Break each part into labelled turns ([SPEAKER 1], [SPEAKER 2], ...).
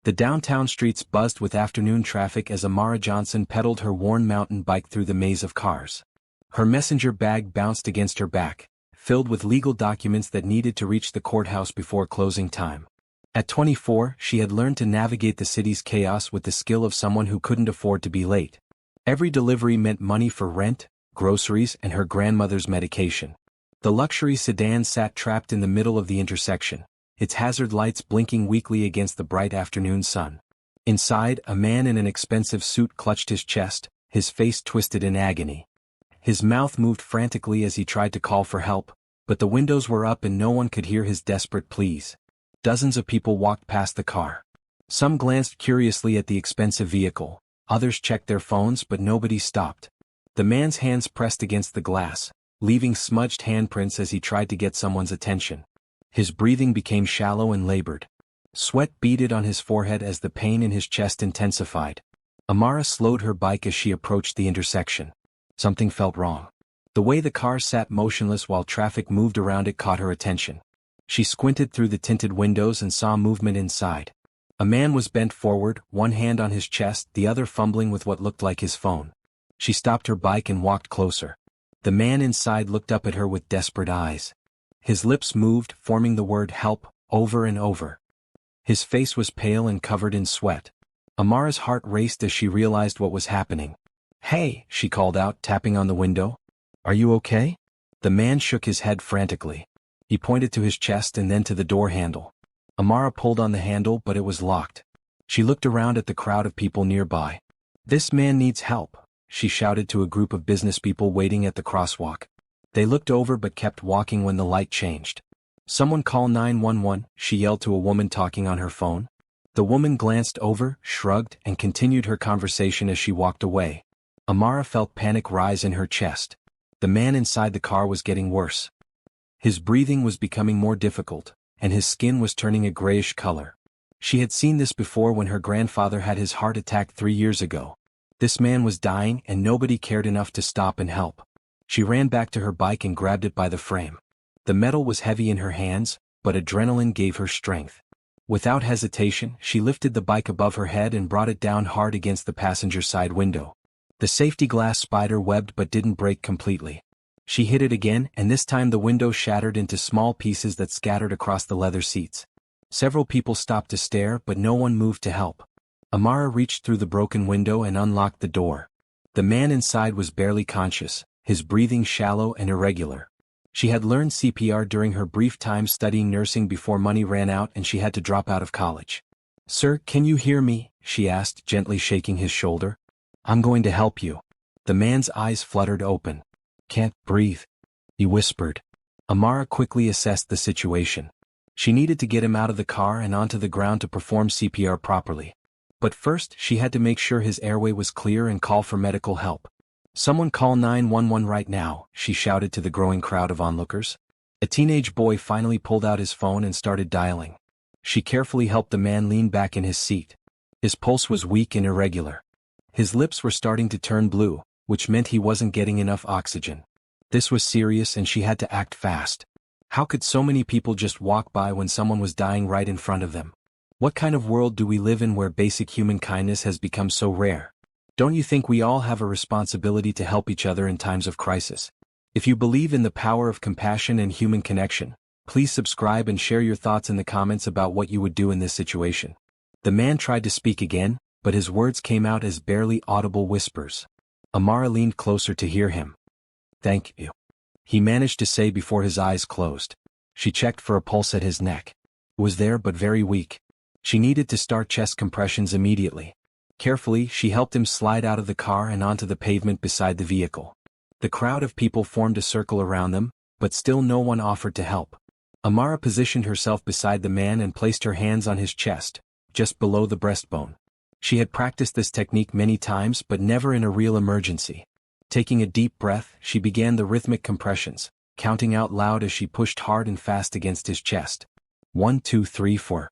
[SPEAKER 1] The downtown streets buzzed with afternoon traffic as Amara Johnson pedaled her worn mountain bike through the maze of cars. Her messenger bag bounced against her back, filled with legal documents that needed to reach the courthouse before closing time. At 24, she had learned to navigate the city's chaos with the skill of someone who couldn't afford to be late. Every delivery meant money for rent, groceries, and her grandmother's medication. The luxury sedan sat trapped in the middle of the intersection, its hazard lights blinking weakly against the bright afternoon sun. Inside, a man in an expensive suit clutched his chest, his face twisted in agony. His mouth moved frantically as he tried to call for help, but the windows were up and no one could hear his desperate pleas. Dozens of people walked past the car. Some glanced curiously at the expensive vehicle, others checked their phones, but nobody stopped. The man's hands pressed against the glass, leaving smudged handprints as he tried to get someone's attention. His breathing became shallow and labored. Sweat beaded on his forehead as the pain in his chest intensified. Amara slowed her bike as she approached the intersection. Something felt wrong. The way the car sat motionless while traffic moved around it caught her attention. She squinted through the tinted windows and saw movement inside. A man was bent forward, one hand on his chest, the other fumbling with what looked like his phone. She stopped her bike and walked closer. The man inside looked up at her with desperate eyes. His lips moved, forming the word help, over and over. His face was pale and covered in sweat. Amara's heart raced as she realized what was happening. "Hey," she called out, tapping on the window. "Are you okay?" The man shook his head frantically. He pointed to his chest and then to the door handle. Amara pulled on the handle, but it was locked. She looked around at the crowd of people nearby. "This man needs help," she shouted to a group of businesspeople waiting at the crosswalk. They looked over but kept walking when the light changed. "Someone call 911, she yelled to a woman talking on her phone. The woman glanced over, shrugged, and continued her conversation as she walked away. Amara felt panic rise in her chest. The man inside the car was getting worse. His breathing was becoming more difficult, and his skin was turning a grayish color. She had seen this before when her grandfather had his heart attack 3 years ago. This man was dying and nobody cared enough to stop and help. She ran back to her bike and grabbed it by the frame. The metal was heavy in her hands, but adrenaline gave her strength. Without hesitation, she lifted the bike above her head and brought it down hard against the passenger side window. The safety glass spider webbed but didn't break completely. She hit it again, and this time the window shattered into small pieces that scattered across the leather seats. Several people stopped to stare, but no one moved to help. Amara reached through the broken window and unlocked the door. The man inside was barely conscious, his breathing shallow and irregular. She had learned CPR during her brief time studying nursing before money ran out and she had to drop out of college. "Sir, can you hear me?" she asked, gently shaking his shoulder. "I'm going to help you." The man's eyes fluttered open. "Can't breathe," he whispered. Amara quickly assessed the situation. She needed to get him out of the car and onto the ground to perform CPR properly. But first, she had to make sure his airway was clear and call for medical help. "Someone call 911 right now," she shouted to the growing crowd of onlookers. A teenage boy finally pulled out his phone and started dialing. She carefully helped the man lean back in his seat. His pulse was weak and irregular. His lips were starting to turn blue, which meant he wasn't getting enough oxygen. This was serious and she had to act fast. How could so many people just walk by when someone was dying right in front of them? What kind of world do we live in where basic human kindness has become so rare? Don't you think we all have a responsibility to help each other in times of crisis? If you believe in the power of compassion and human connection, please subscribe and share your thoughts in the comments about what you would do in this situation. The man tried to speak again, but his words came out as barely audible whispers. Amara leaned closer to hear him. "Thank you," he managed to say before his eyes closed. She checked for a pulse at his neck. It was there but very weak. She needed to start chest compressions immediately. Carefully, she helped him slide out of the car and onto the pavement beside the vehicle. The crowd of people formed a circle around them, but still no one offered to help. Amara positioned herself beside the man and placed her hands on his chest, just below the breastbone. She had practiced this technique many times but never in a real emergency. Taking a deep breath, she began the rhythmic compressions, counting out loud as she pushed hard and fast against his chest. 1, 2, 3, 4.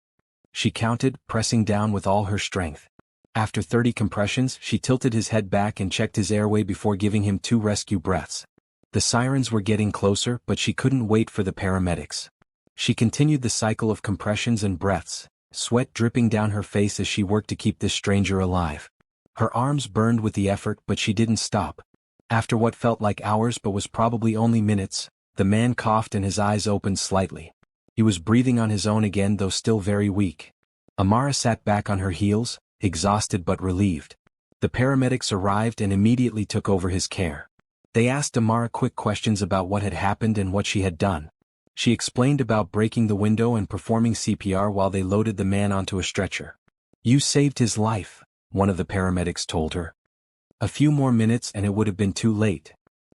[SPEAKER 1] She counted, pressing down with all her strength. After 30 compressions, she tilted his head back and checked his airway before giving him 2 rescue breaths. The sirens were getting closer, but she couldn't wait for the paramedics. She continued the cycle of compressions and breaths, sweat dripping down her face as she worked to keep this stranger alive. Her arms burned with the effort, but she didn't stop. After what felt like hours but was probably only minutes, the man coughed and his eyes opened slightly. He was breathing on his own again, though still very weak. Amara sat back on her heels, exhausted but relieved. The paramedics arrived and immediately took over his care. They asked Amara quick questions about what had happened and what she had done. She explained about breaking the window and performing CPR while they loaded the man onto a stretcher. "You saved his life," one of the paramedics told her. A few more minutes and it would have been too late.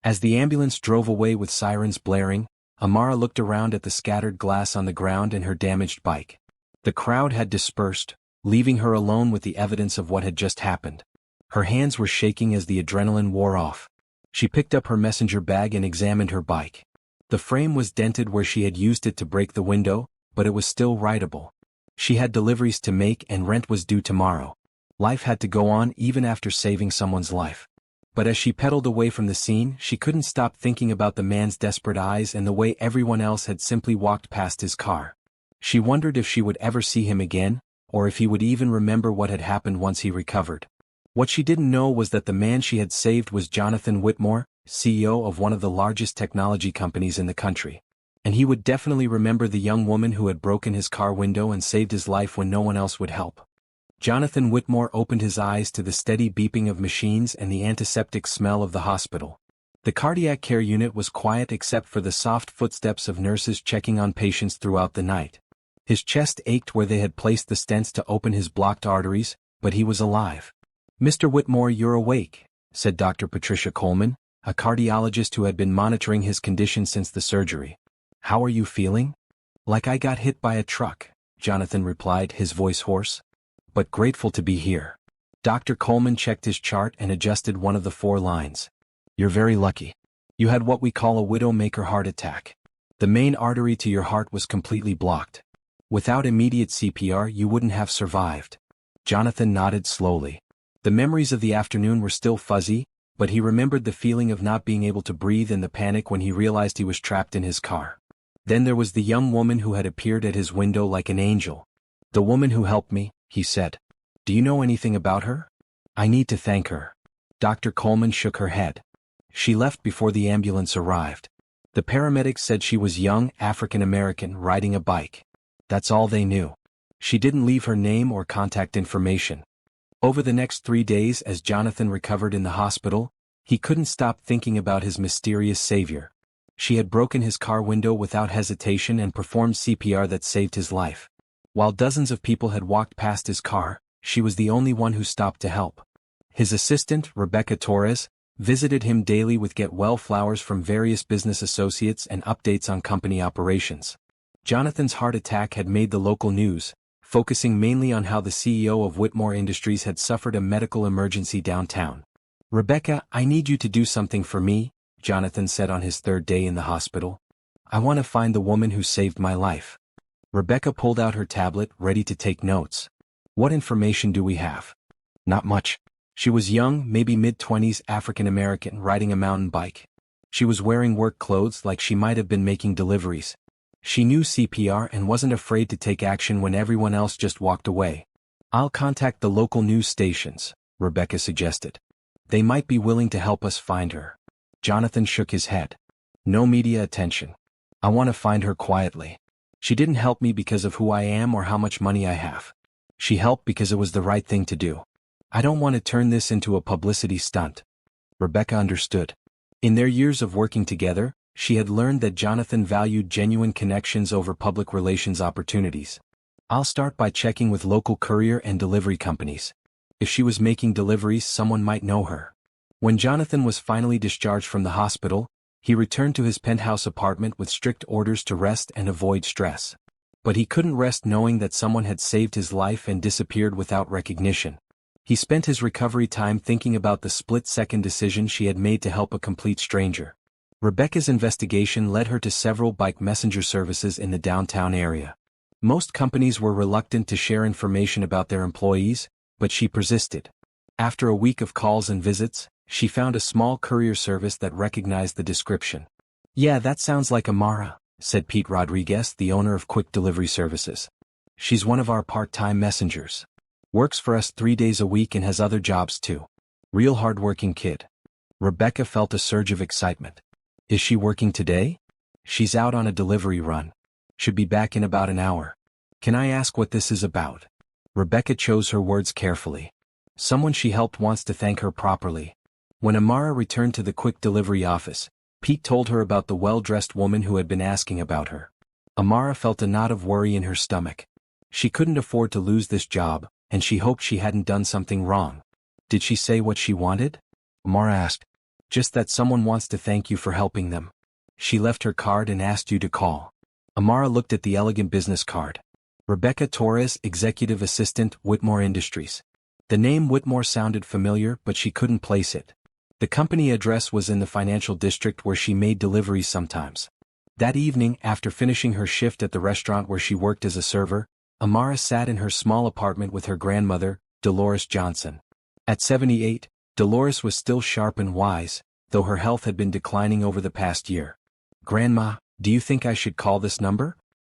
[SPEAKER 1] As the ambulance drove away with sirens blaring, Amara looked around at the scattered glass on the ground and her damaged bike. The crowd had dispersed, leaving her alone with the evidence of what had just happened. Her hands were shaking as the adrenaline wore off. She picked up her messenger bag and examined her bike. The frame was dented where she had used it to break the window, but it was still rideable. She had deliveries to make and rent was due tomorrow. Life had to go on even after saving someone's life. But as she pedaled away from the scene, she couldn't stop thinking about the man's desperate eyes and the way everyone else had simply walked past his car. She wondered if she would ever see him again, or if he would even remember what had happened once he recovered. What she didn't know was that the man she had saved was Jonathan Whitmore, CEO of one of the largest technology companies in the country. And he would definitely remember the young woman who had broken his car window and saved his life when no one else would help. Jonathan Whitmore opened his eyes to the steady beeping of machines and the antiseptic smell of the hospital. The cardiac care unit was quiet except for the soft footsteps of nurses checking on patients throughout the night. His chest ached where they had placed the stents to open his blocked arteries, but he was alive. "Mr. Whitmore, you're awake," said Dr. Patricia Coleman, a cardiologist who had been monitoring his condition since the surgery. "How are you feeling?" "Like I got hit by a truck," Jonathan replied, his voice hoarse. "But grateful to be here." Dr. Coleman checked his chart and adjusted one of the 4 lines. "You're very lucky. You had what we call a widowmaker heart attack. The main artery to your heart was completely blocked. Without immediate CPR you wouldn't have survived." Jonathan nodded slowly. The memories of the afternoon were still fuzzy, but he remembered the feeling of not being able to breathe and the panic when he realized he was trapped in his car. Then there was the young woman who had appeared at his window like an angel. "The woman who helped me," he said. "Do you know anything about her?" "I need to thank her." Dr. Coleman shook her head. "She left before the ambulance arrived. The paramedics said she was young, African American, riding a bike. That's all they knew. She didn't leave her name or contact information." Over the next 3 days, as Jonathan recovered in the hospital, he couldn't stop thinking about his mysterious savior. She had broken his car window without hesitation and performed CPR that saved his life. While dozens of people had walked past his car, she was the only one who stopped to help. His assistant, Rebecca Torres, visited him daily with get-well flowers from various business associates and updates on company operations. Jonathan's heart attack had made the local news, focusing mainly on how the CEO of Whitmore Industries had suffered a medical emergency downtown. "Rebecca, I need you to do something for me," Jonathan said on his 3rd day in the hospital. "I want to find the woman who saved my life." Rebecca pulled out her tablet, ready to take notes. "What information do we have?" "Not much. She was young, maybe mid-20s, African American, riding a mountain bike. She was wearing work clothes like she might have been making deliveries. She knew CPR and wasn't afraid to take action when everyone else just walked away." "I'll contact the local news stations," Rebecca suggested. "They might be willing to help us find her." Jonathan shook his head. "No media attention. I want to find her quietly. She didn't help me because of who I am or how much money I have. She helped because it was the right thing to do. I don't want to turn this into a publicity stunt." Rebecca understood. In their years of working together, she had learned that Jonathan valued genuine connections over public relations opportunities. "I'll start by checking with local courier and delivery companies. If she was making deliveries, someone might know her." When Jonathan was finally discharged from the hospital, he returned to his penthouse apartment with strict orders to rest and avoid stress. But he couldn't rest knowing that someone had saved his life and disappeared without recognition. He spent his recovery time thinking about the split-second decision she had made to help a complete stranger. Rebecca's investigation led her to several bike messenger services in the downtown area. Most companies were reluctant to share information about their employees, but she persisted. After a week of calls and visits, she found a small courier service that recognized the description. "Yeah, that sounds like Amara," said Pete Rodriguez, the owner of Quick Delivery Services. She's one of our part-time messengers. Works for us 3 days a week and has other jobs too. Real hard-working kid. Rebecca felt a surge of excitement. Is she working today? She's out on a delivery run. Should be back in about an hour. Can I ask what this is about? Rebecca chose her words carefully. Someone she helped wants to thank her properly. When Amara returned to the quick delivery office, Pete told her about the well-dressed woman who had been asking about her. Amara felt a knot of worry in her stomach. She couldn't afford to lose this job, and she hoped she hadn't done something wrong. Did she say what she wanted? Amara asked. Just that someone wants to thank you for helping them. She left her card and asked you to call. Amara looked at the elegant business card. Rebecca Torres, Executive Assistant, Whitmore Industries. The name Whitmore sounded familiar, but she couldn't place it. The company address was in the financial district where she made deliveries sometimes. That evening, after finishing her shift at the restaurant where she worked as a server, Amara sat in her small apartment with her grandmother, Dolores Johnson. At 78, Dolores was still sharp and wise, though her health had been declining over the past year. Grandma, do you think I should call this number?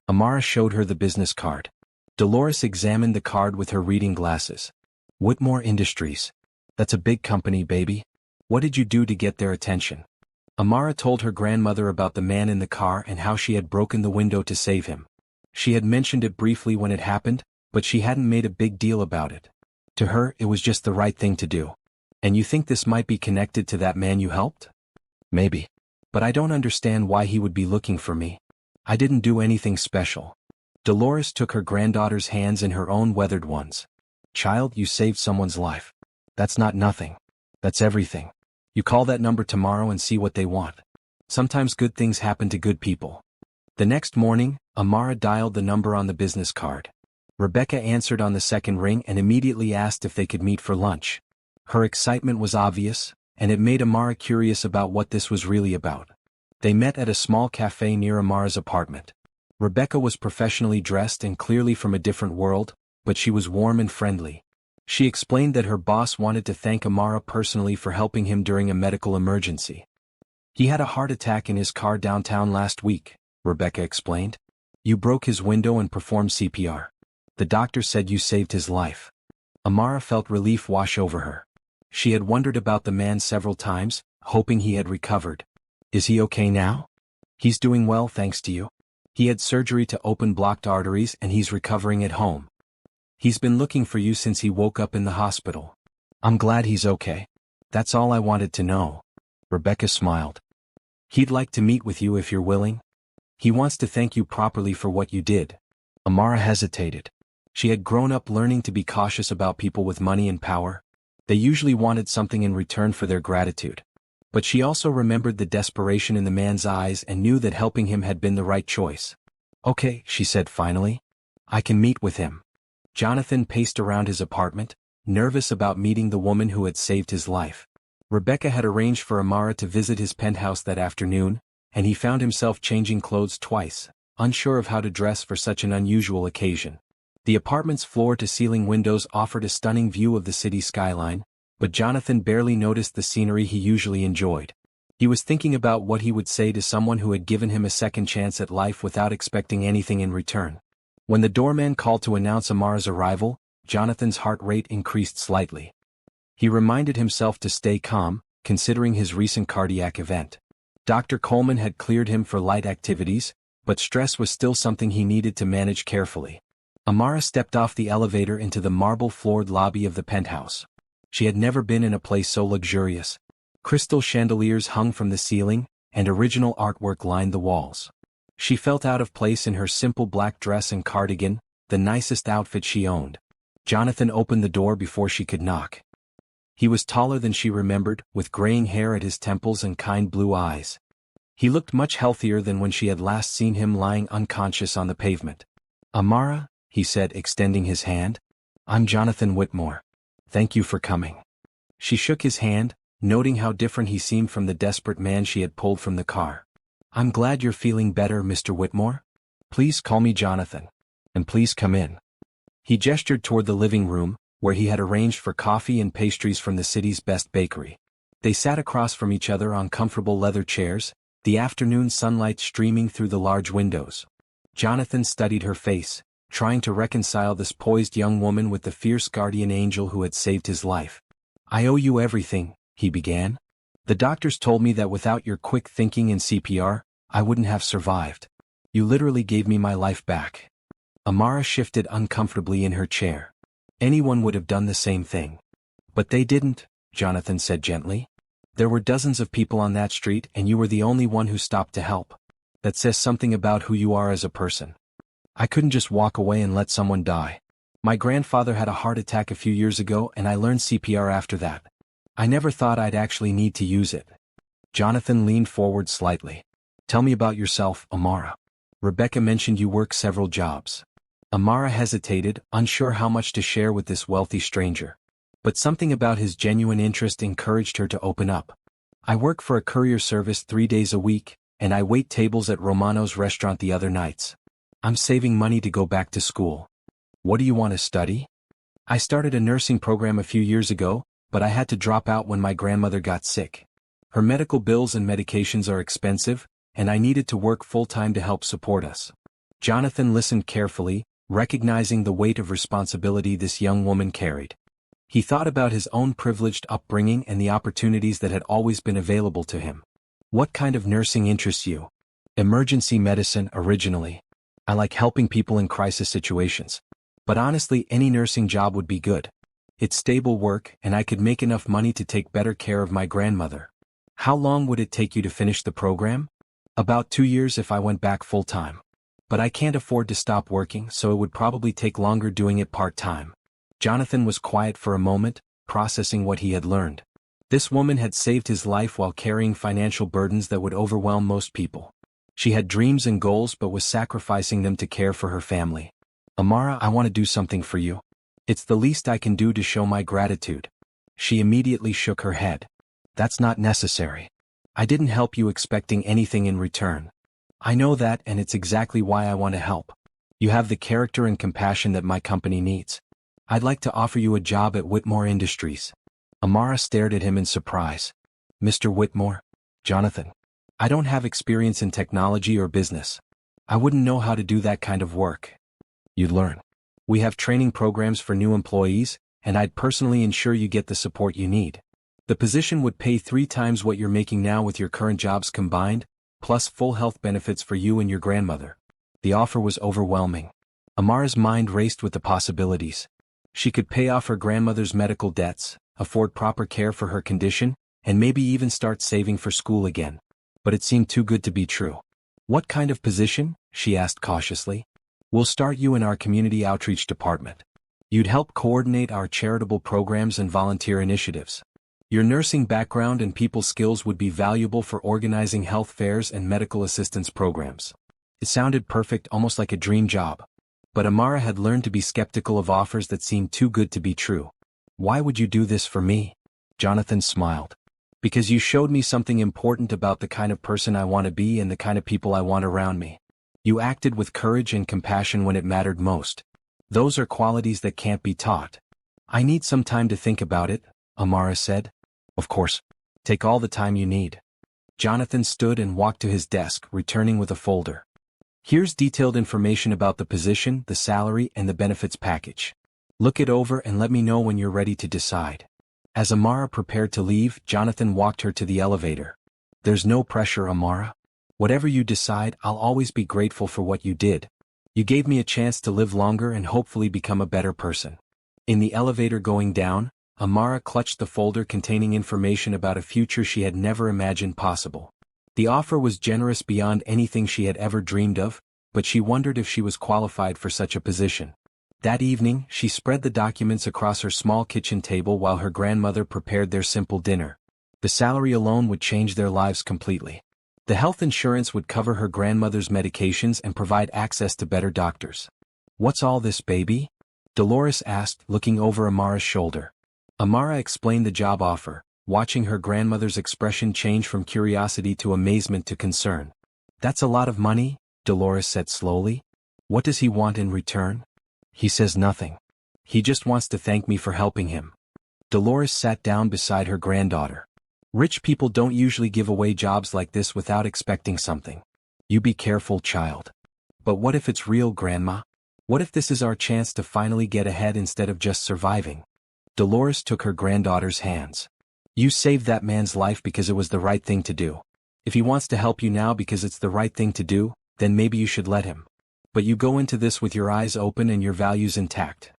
[SPEAKER 1] Amara showed her the business card. Dolores examined the card with her reading glasses. Whitmore Industries. That's a big company, baby. What did you do to get their attention? Amara told her grandmother about the man in the car and how she had broken the window to save him. She had mentioned it briefly when it happened, but she hadn't made a big deal about it. To her, it was just the right thing to do. And you think this might be connected to that man you helped? Maybe. But I don't understand why he would be looking for me. I didn't do anything special. Dolores took her granddaughter's hands in her own weathered ones. Child, you saved someone's life. That's not nothing. That's everything. You call that number tomorrow and see what they want. Sometimes good things happen to good people. The next morning, Amara dialed the number on the business card. Rebecca answered on the second ring and immediately asked if they could meet for lunch. Her excitement was obvious, and it made Amara curious about what this was really about. They met at a small cafe near Amara's apartment. Rebecca was professionally dressed and clearly from a different world, but she was warm and friendly. She explained that her boss wanted to thank Amara personally for helping him during a medical emergency. He had a heart attack in his car downtown last week, Rebecca explained. You broke his window and performed CPR. The doctor said you saved his life. Amara felt relief wash over her. She had wondered about the man several times, hoping he had recovered. Is he okay now? He's doing well thanks to you. He had surgery to open blocked arteries and he's recovering at home. He's been looking for you since he woke up in the hospital. I'm glad he's okay. That's all I wanted to know. Rebecca smiled. He'd like to meet with you if you're willing. He wants to thank you properly for what you did. Amara hesitated. She had grown up learning to be cautious about people with money and power. They usually wanted something in return for their gratitude. But she also remembered the desperation in the man's eyes and knew that helping him had been the right choice. Okay, she said finally. I can meet with him. Jonathan paced around his apartment, nervous about meeting the woman who had saved his life. Rebecca had arranged for Amara to visit his penthouse that afternoon, and he found himself changing clothes twice, unsure of how to dress for such an unusual occasion. The apartment's floor-to-ceiling windows offered a stunning view of the city skyline, but Jonathan barely noticed the scenery he usually enjoyed. He was thinking about what he would say to someone who had given him a second chance at life without expecting anything in return. When the doorman called to announce Amara's arrival, Jonathan's heart rate increased slightly. He reminded himself to stay calm, considering his recent cardiac event. Dr. Coleman had cleared him for light activities, but stress was still something he needed to manage carefully. Amara stepped off the elevator into the marble-floored lobby of the penthouse. She had never been in a place so luxurious. Crystal chandeliers hung from the ceiling, and original artwork lined the walls. She felt out of place in her simple black dress and cardigan, the nicest outfit she owned. Jonathan opened the door before she could knock. He was taller than she remembered, with graying hair at his temples and kind blue eyes. He looked much healthier than when she had last seen him lying unconscious on the pavement. Amara, he said, extending his hand. I'm Jonathan Whitmore. Thank you for coming. She shook his hand, noting how different he seemed from the desperate man she had pulled from the car. I'm glad you're feeling better, Mr. Whitmore. Please call me Jonathan. And please come in. He gestured toward the living room, where he had arranged for coffee and pastries from the city's best bakery. They sat across from each other on comfortable leather chairs, the afternoon sunlight streaming through the large windows. Jonathan studied her face, trying to reconcile this poised young woman with the fierce guardian angel who had saved his life. "I owe you everything," he began. "The doctors told me that without your quick thinking and CPR, I wouldn't have survived. You literally gave me my life back." Amara shifted uncomfortably in her chair. Anyone would have done the same thing. "But they didn't," Jonathan said gently. "There were dozens of people on that street and you were the only one who stopped to help. That says something about who you are as a person. I couldn't just walk away and let someone die. My grandfather had a heart attack a few years ago and I learned CPR after that. I never thought I'd actually need to use it." Jonathan leaned forward slightly. "Tell me about yourself, Amara. Rebecca mentioned you work several jobs." Amara hesitated, unsure how much to share with this wealthy stranger. But something about his genuine interest encouraged her to open up. "I work for a courier service 3 days a week, and I wait tables at Romano's restaurant the other nights. I'm saving money to go back to school." "What do you want to study?" "I started a nursing program a few years ago, but I had to drop out when my grandmother got sick. Her medical bills and medications are expensive, and I needed to work full-time to help support us." Jonathan listened carefully, recognizing the weight of responsibility this young woman carried. He thought about his own privileged upbringing and the opportunities that had always been available to him. "What kind of nursing interests you?" "Emergency medicine originally. I like helping people in crisis situations. But honestly, any nursing job would be good. It's stable work and I could make enough money to take better care of my grandmother." "How long would it take you to finish the program?" "About 2 years if I went back full-time. But I can't afford to stop working, so it would probably take longer doing it part-time." Jonathan was quiet for a moment, processing what he had learned. This woman had saved his life while carrying financial burdens that would overwhelm most people. She had dreams and goals but was sacrificing them to care for her family. "Amara, I want to do something for you. It's the least I can do to show my gratitude." She immediately shook her head. "That's not necessary. I didn't help you expecting anything in return. I know that, and it's exactly why I want to help. You have the character and compassion that my company needs. I'd like to offer you a job at Whitmore Industries." Amara stared at him in surprise. "Mr. Whitmore?" "Jonathan. I don't have experience in technology or business. I wouldn't know how to do that kind of work." "You'd learn. We have training programs for new employees, and I'd personally ensure you get the support you need. The position would pay 3 times what you're making now with your current jobs combined, plus full health benefits for you and your grandmother." The offer was overwhelming. Amara's mind raced with the possibilities. She could pay off her grandmother's medical debts, afford proper care for her condition, and maybe even start saving for school again. But it seemed too good to be true. "What kind of position?" she asked cautiously. "We'll start you in our community outreach department. You'd help coordinate our charitable programs and volunteer initiatives. Your nursing background and people skills would be valuable for organizing health fairs and medical assistance programs." It sounded perfect, almost like a dream job. But Amara had learned to be skeptical of offers that seemed too good to be true. "Why would you do this for me?" Jonathan smiled. "Because you showed me something important about the kind of person I want to be and the kind of people I want around me. You acted with courage and compassion when it mattered most. Those are qualities that can't be taught." "I need some time to think about it," Amara said. "Of course. Take all the time you need." Jonathan stood and walked to his desk, returning with a folder. "Here's detailed information about the position, the salary, and the benefits package. Look it over and let me know when you're ready to decide." As Amara prepared to leave, Jonathan walked her to the elevator. "There's no pressure, Amara. Whatever you decide, I'll always be grateful for what you did. You gave me a chance to live longer and hopefully become a better person." In the elevator going down, Amara clutched the folder containing information about a future she had never imagined possible. The offer was generous beyond anything she had ever dreamed of, but she wondered if she was qualified for such a position. That evening, she spread the documents across her small kitchen table while her grandmother prepared their simple dinner. The salary alone would change their lives completely. The health insurance would cover her grandmother's medications and provide access to better doctors. "What's all this, baby?" Dolores asked, looking over Amara's shoulder. Amara explained the job offer, watching her grandmother's expression change from curiosity to amazement to concern. "That's a lot of money," Dolores said slowly. "What does he want in return?" "He says nothing. He just wants to thank me for helping him." Dolores sat down beside her granddaughter. "Rich people don't usually give away jobs like this without expecting something. You be careful, child." "But what if it's real, Grandma?" What if this is our chance to finally get ahead instead of just surviving? Dolores took her granddaughter's hands. You saved that man's life because it was the right thing to do. If he wants to help you now because it's the right thing to do, then maybe you should let him. But you go into this with your eyes open and your values intact.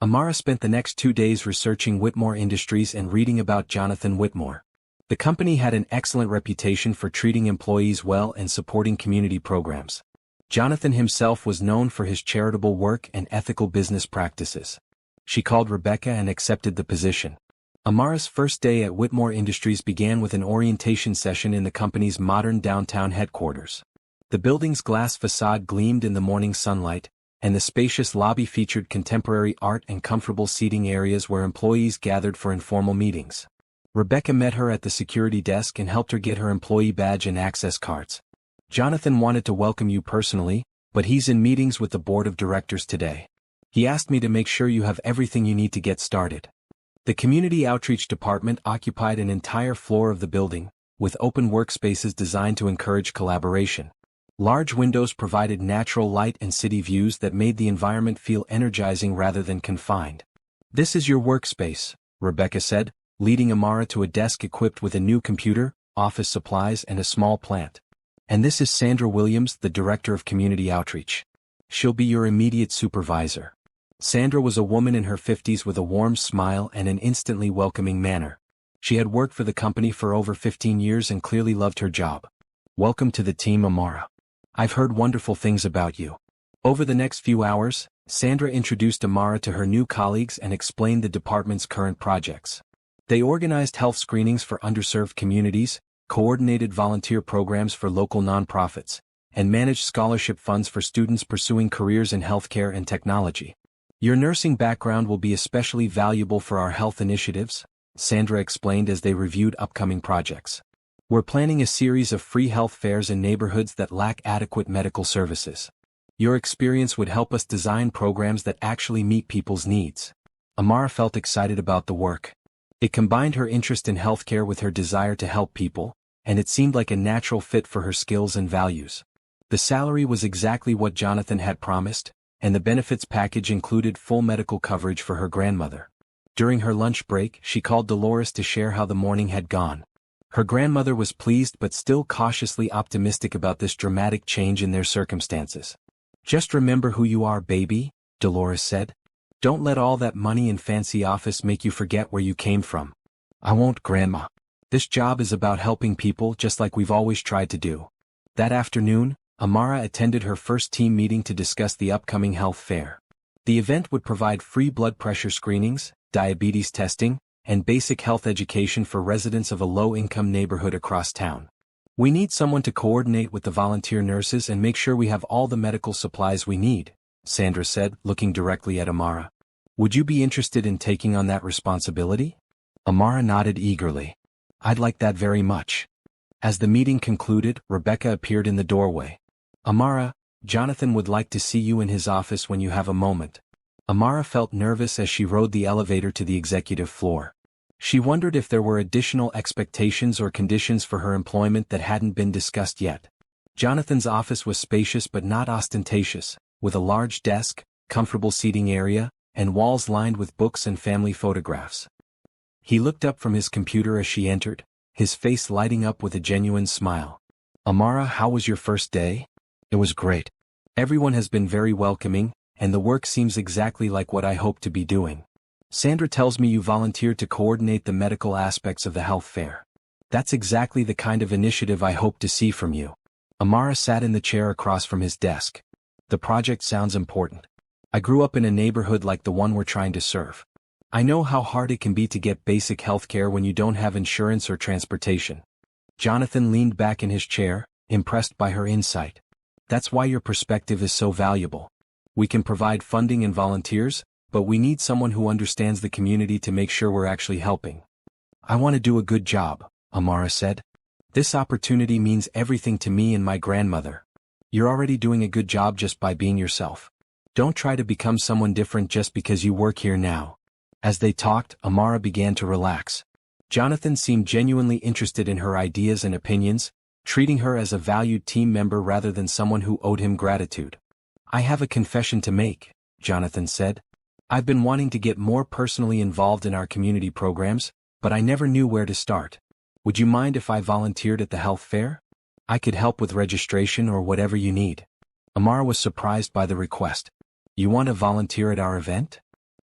[SPEAKER 1] Amara spent the next 2 days researching Whitmore Industries and reading about Jonathan Whitmore. The company had an excellent reputation for treating employees well and supporting community programs. Jonathan himself was known for his charitable work and ethical business practices. She called Rebecca and accepted the position. Amara's first day at Whitmore Industries began with an orientation session in the company's modern downtown headquarters. The building's glass facade gleamed in the morning sunlight, and the spacious lobby featured contemporary art and comfortable seating areas where employees gathered for informal meetings. Rebecca met her at the security desk and helped her get her employee badge and access cards. Jonathan wanted to welcome you personally, but he's in meetings with the board of directors today. He asked me to make sure you have everything you need to get started. The community outreach department occupied an entire floor of the building, with open workspaces designed to encourage collaboration. Large windows provided natural light and city views that made the environment feel energizing rather than confined. This is your workspace, Rebecca said, leading Amara to a desk equipped with a new computer, office supplies and a small plant. And this is Sandra Williams, the Director of Community Outreach. She'll be your immediate supervisor. Sandra was a woman in her 50s with a warm smile and an instantly welcoming manner. She had worked for the company for over 15 years and clearly loved her job. Welcome to the team, Amara. I've heard wonderful things about you. Over the next few hours, Sandra introduced Amara to her new colleagues and explained the department's current projects. They organized health screenings for underserved communities, coordinated volunteer programs for local nonprofits, and managed scholarship funds for students pursuing careers in healthcare and technology. Your nursing background will be especially valuable for our health initiatives, Sandra explained as they reviewed upcoming projects. We're planning a series of free health fairs in neighborhoods that lack adequate medical services. Your experience would help us design programs that actually meet people's needs. Amara felt excited about the work. It combined her interest in healthcare with her desire to help people, and it seemed like a natural fit for her skills and values. The salary was exactly what Jonathan had promised, and the benefits package included full medical coverage for her grandmother. During her lunch break, she called Dolores to share how the morning had gone. Her grandmother was pleased but still cautiously optimistic about this dramatic change in their circumstances. Just remember who you are, baby, Dolores said. Don't let all that money and fancy office make you forget where you came from. I won't, Grandma. This job is about helping people just like we've always tried to do. That afternoon, Amara attended her first team meeting to discuss the upcoming health fair. The event would provide free blood pressure screenings, diabetes testing, and basic health education for residents of a low-income neighborhood across town. We need someone to coordinate with the volunteer nurses and make sure we have all the medical supplies we need, Sandra said, looking directly at Amara. Would you be interested in taking on that responsibility? Amara nodded eagerly. I'd like that very much. As the meeting concluded, Rebecca appeared in the doorway. Amara, Jonathan would like to see you in his office when you have a moment. Amara felt nervous as she rode the elevator to the executive floor. She wondered if there were additional expectations or conditions for her employment that hadn't been discussed yet. Jonathan's office was spacious but not ostentatious, with a large desk, comfortable seating area, and walls lined with books and family photographs. He looked up from his computer as she entered, his face lighting up with a genuine smile. Amara, how was your first day? It was great. Everyone has been very welcoming, and the work seems exactly like what I hope to be doing. Sandra tells me you volunteered to coordinate the medical aspects of the health fair. That's exactly the kind of initiative I hope to see from you. Amara sat in the chair across from his desk. The project sounds important. I grew up in a neighborhood like the one we're trying to serve. I know how hard it can be to get basic health care when you don't have insurance or transportation. Jonathan leaned back in his chair, impressed by her insight. That's why your perspective is so valuable. We can provide funding and volunteers, but we need someone who understands the community to make sure we're actually helping. I want to do a good job, Amara said. This opportunity means everything to me and my grandmother. You're already doing a good job just by being yourself. Don't try to become someone different just because you work here now. As they talked, Amara began to relax. Jonathan seemed genuinely interested in her ideas and opinions, treating her as a valued team member rather than someone who owed him gratitude. I have a confession to make, Jonathan said. I've been wanting to get more personally involved in our community programs, but I never knew where to start. Would you mind if I volunteered at the health fair? I could help with registration or whatever you need. Amara was surprised by the request. You want to volunteer at our event?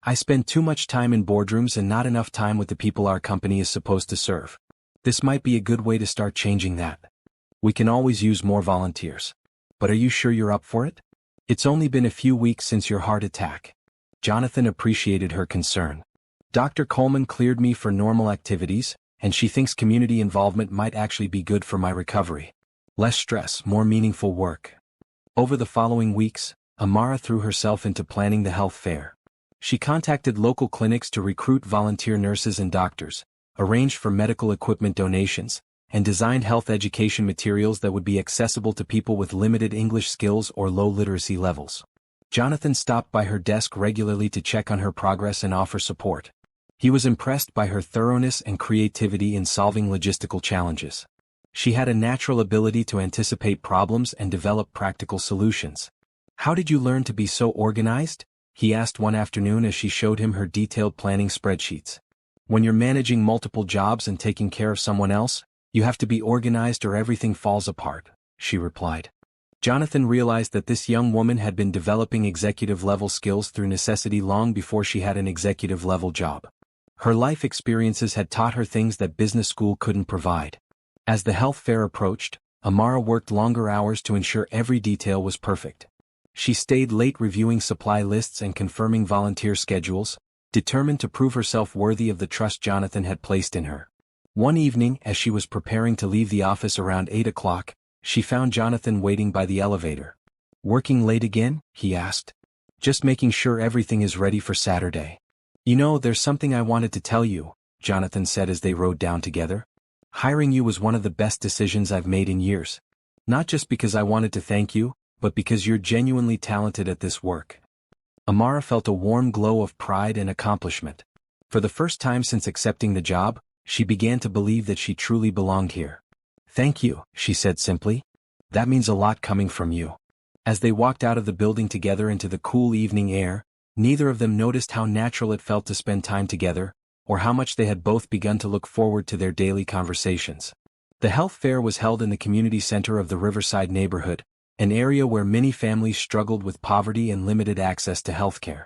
[SPEAKER 1] I spend too much time in boardrooms and not enough time with the people our company is supposed to serve. This might be a good way to start changing that. We can always use more volunteers. But are you sure you're up for it? It's only been a few weeks since your heart attack. Jonathan appreciated her concern. Dr. Coleman cleared me for normal activities, and she thinks community involvement might actually be good for my recovery. Less stress, more meaningful work. Over the following weeks, Amara threw herself into planning the health fair. She contacted local clinics to recruit volunteer nurses and doctors, arranged for medical equipment donations, and designed health education materials that would be accessible to people with limited English skills or low literacy levels. Jonathan stopped by her desk regularly to check on her progress and offer support. He was impressed by her thoroughness and creativity in solving logistical challenges. She had a natural ability to anticipate problems and develop practical solutions. How did you learn to be so organized? He asked one afternoon as she showed him her detailed planning spreadsheets. When you're managing multiple jobs and taking care of someone else, you have to be organized or everything falls apart, she replied. Jonathan realized that this young woman had been developing executive-level skills through necessity long before she had an executive-level job. Her life experiences had taught her things that business school couldn't provide. As the health fair approached, Amara worked longer hours to ensure every detail was perfect. She stayed late reviewing supply lists and confirming volunteer schedules, determined to prove herself worthy of the trust Jonathan had placed in her. One evening, as she was preparing to leave the office around 8 o'clock, she found Jonathan waiting by the elevator. "Working late again?" he asked. "Just making sure everything is ready for Saturday." "You know, there's something I wanted to tell you," Jonathan said as they rode down together. "Hiring you was one of the best decisions I've made in years. Not just because I wanted to thank you, but because you're genuinely talented at this work." Amara felt a warm glow of pride and accomplishment. For the first time since accepting the job, she began to believe that she truly belonged here. "Thank you," she said simply. "That means a lot coming from you." As they walked out of the building together into the cool evening air, neither of them noticed how natural it felt to spend time together, or how much they had both begun to look forward to their daily conversations. The health fair was held in the community center of the Riverside neighborhood, an area where many families struggled with poverty and limited access to healthcare.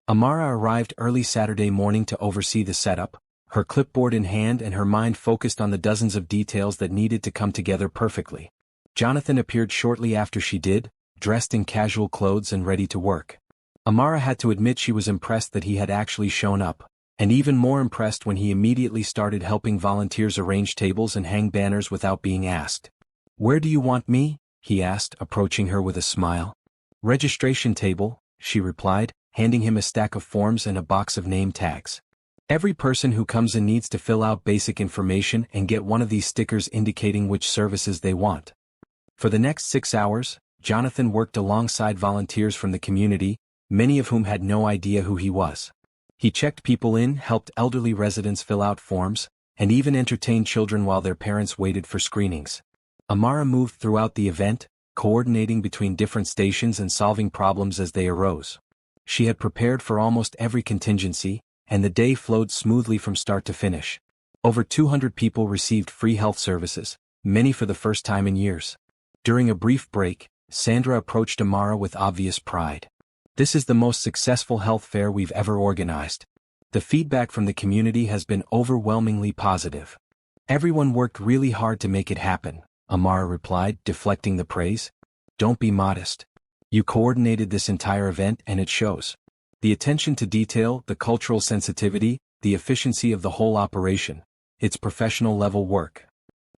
[SPEAKER 1] Amara arrived early Saturday morning to oversee the setup, her clipboard in hand and her mind focused on the dozens of details that needed to come together perfectly. Jonathan appeared shortly after she did, dressed in casual clothes and ready to work. Amara had to admit she was impressed that he had actually shown up, and even more impressed when he immediately started helping volunteers arrange tables and hang banners without being asked. "Where do you want me?" he asked, approaching her with a smile. "Registration table," she replied, handing him a stack of forms and a box of name tags. "Every person who comes in needs to fill out basic information and get one of these stickers indicating which services they want." For the next 6 hours, Jonathan worked alongside volunteers from the community, many of whom had no idea who he was. He checked people in, helped elderly residents fill out forms, and even entertained children while their parents waited for screenings. Amara moved throughout the event, coordinating between different stations and solving problems as they arose. She had prepared for almost every contingency, and the day flowed smoothly from start to finish. Over 200 people received free health services, many for the first time in years. During a brief break, Sandra approached Amara with obvious pride. "This is the most successful health fair we've ever organized. The feedback from the community has been overwhelmingly positive." "Everyone worked really hard to make it happen," Amara replied, deflecting the praise. "Don't be modest. You coordinated this entire event and it shows. The attention to detail, the cultural sensitivity, the efficiency of the whole operation. It's professional-level work."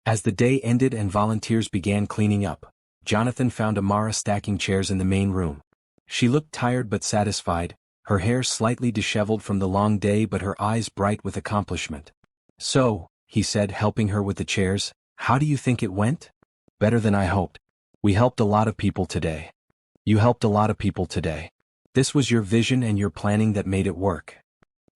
[SPEAKER 1] As the day ended and volunteers began cleaning up, Jonathan found Amara stacking chairs in the main room. She looked tired but satisfied, her hair slightly disheveled from the long day but her eyes bright with accomplishment. "So," he said, helping her with the chairs, "how do you think it went?" "Better than I hoped. We helped a lot of people today." "You helped a lot of people today. This was your vision and your planning that made it work."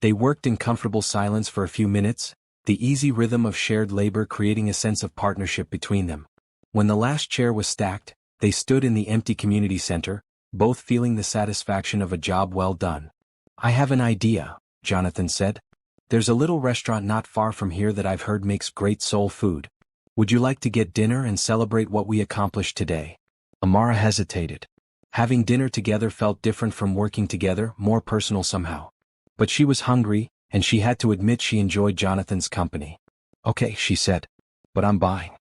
[SPEAKER 1] They worked in comfortable silence for a few minutes, the easy rhythm of shared labor creating a sense of partnership between them. When the last chair was stacked, they stood in the empty community center, both feeling the satisfaction of a job well done. "I have an idea," Jonathan said. "There's a little restaurant not far from here that I've heard makes great soul food. Would you like to get dinner and celebrate what we accomplished today?" Amara hesitated. Having dinner together felt different from working together, more personal somehow. But she was hungry, and she had to admit she enjoyed Jonathan's company. "Okay," she said. "But I'm buying.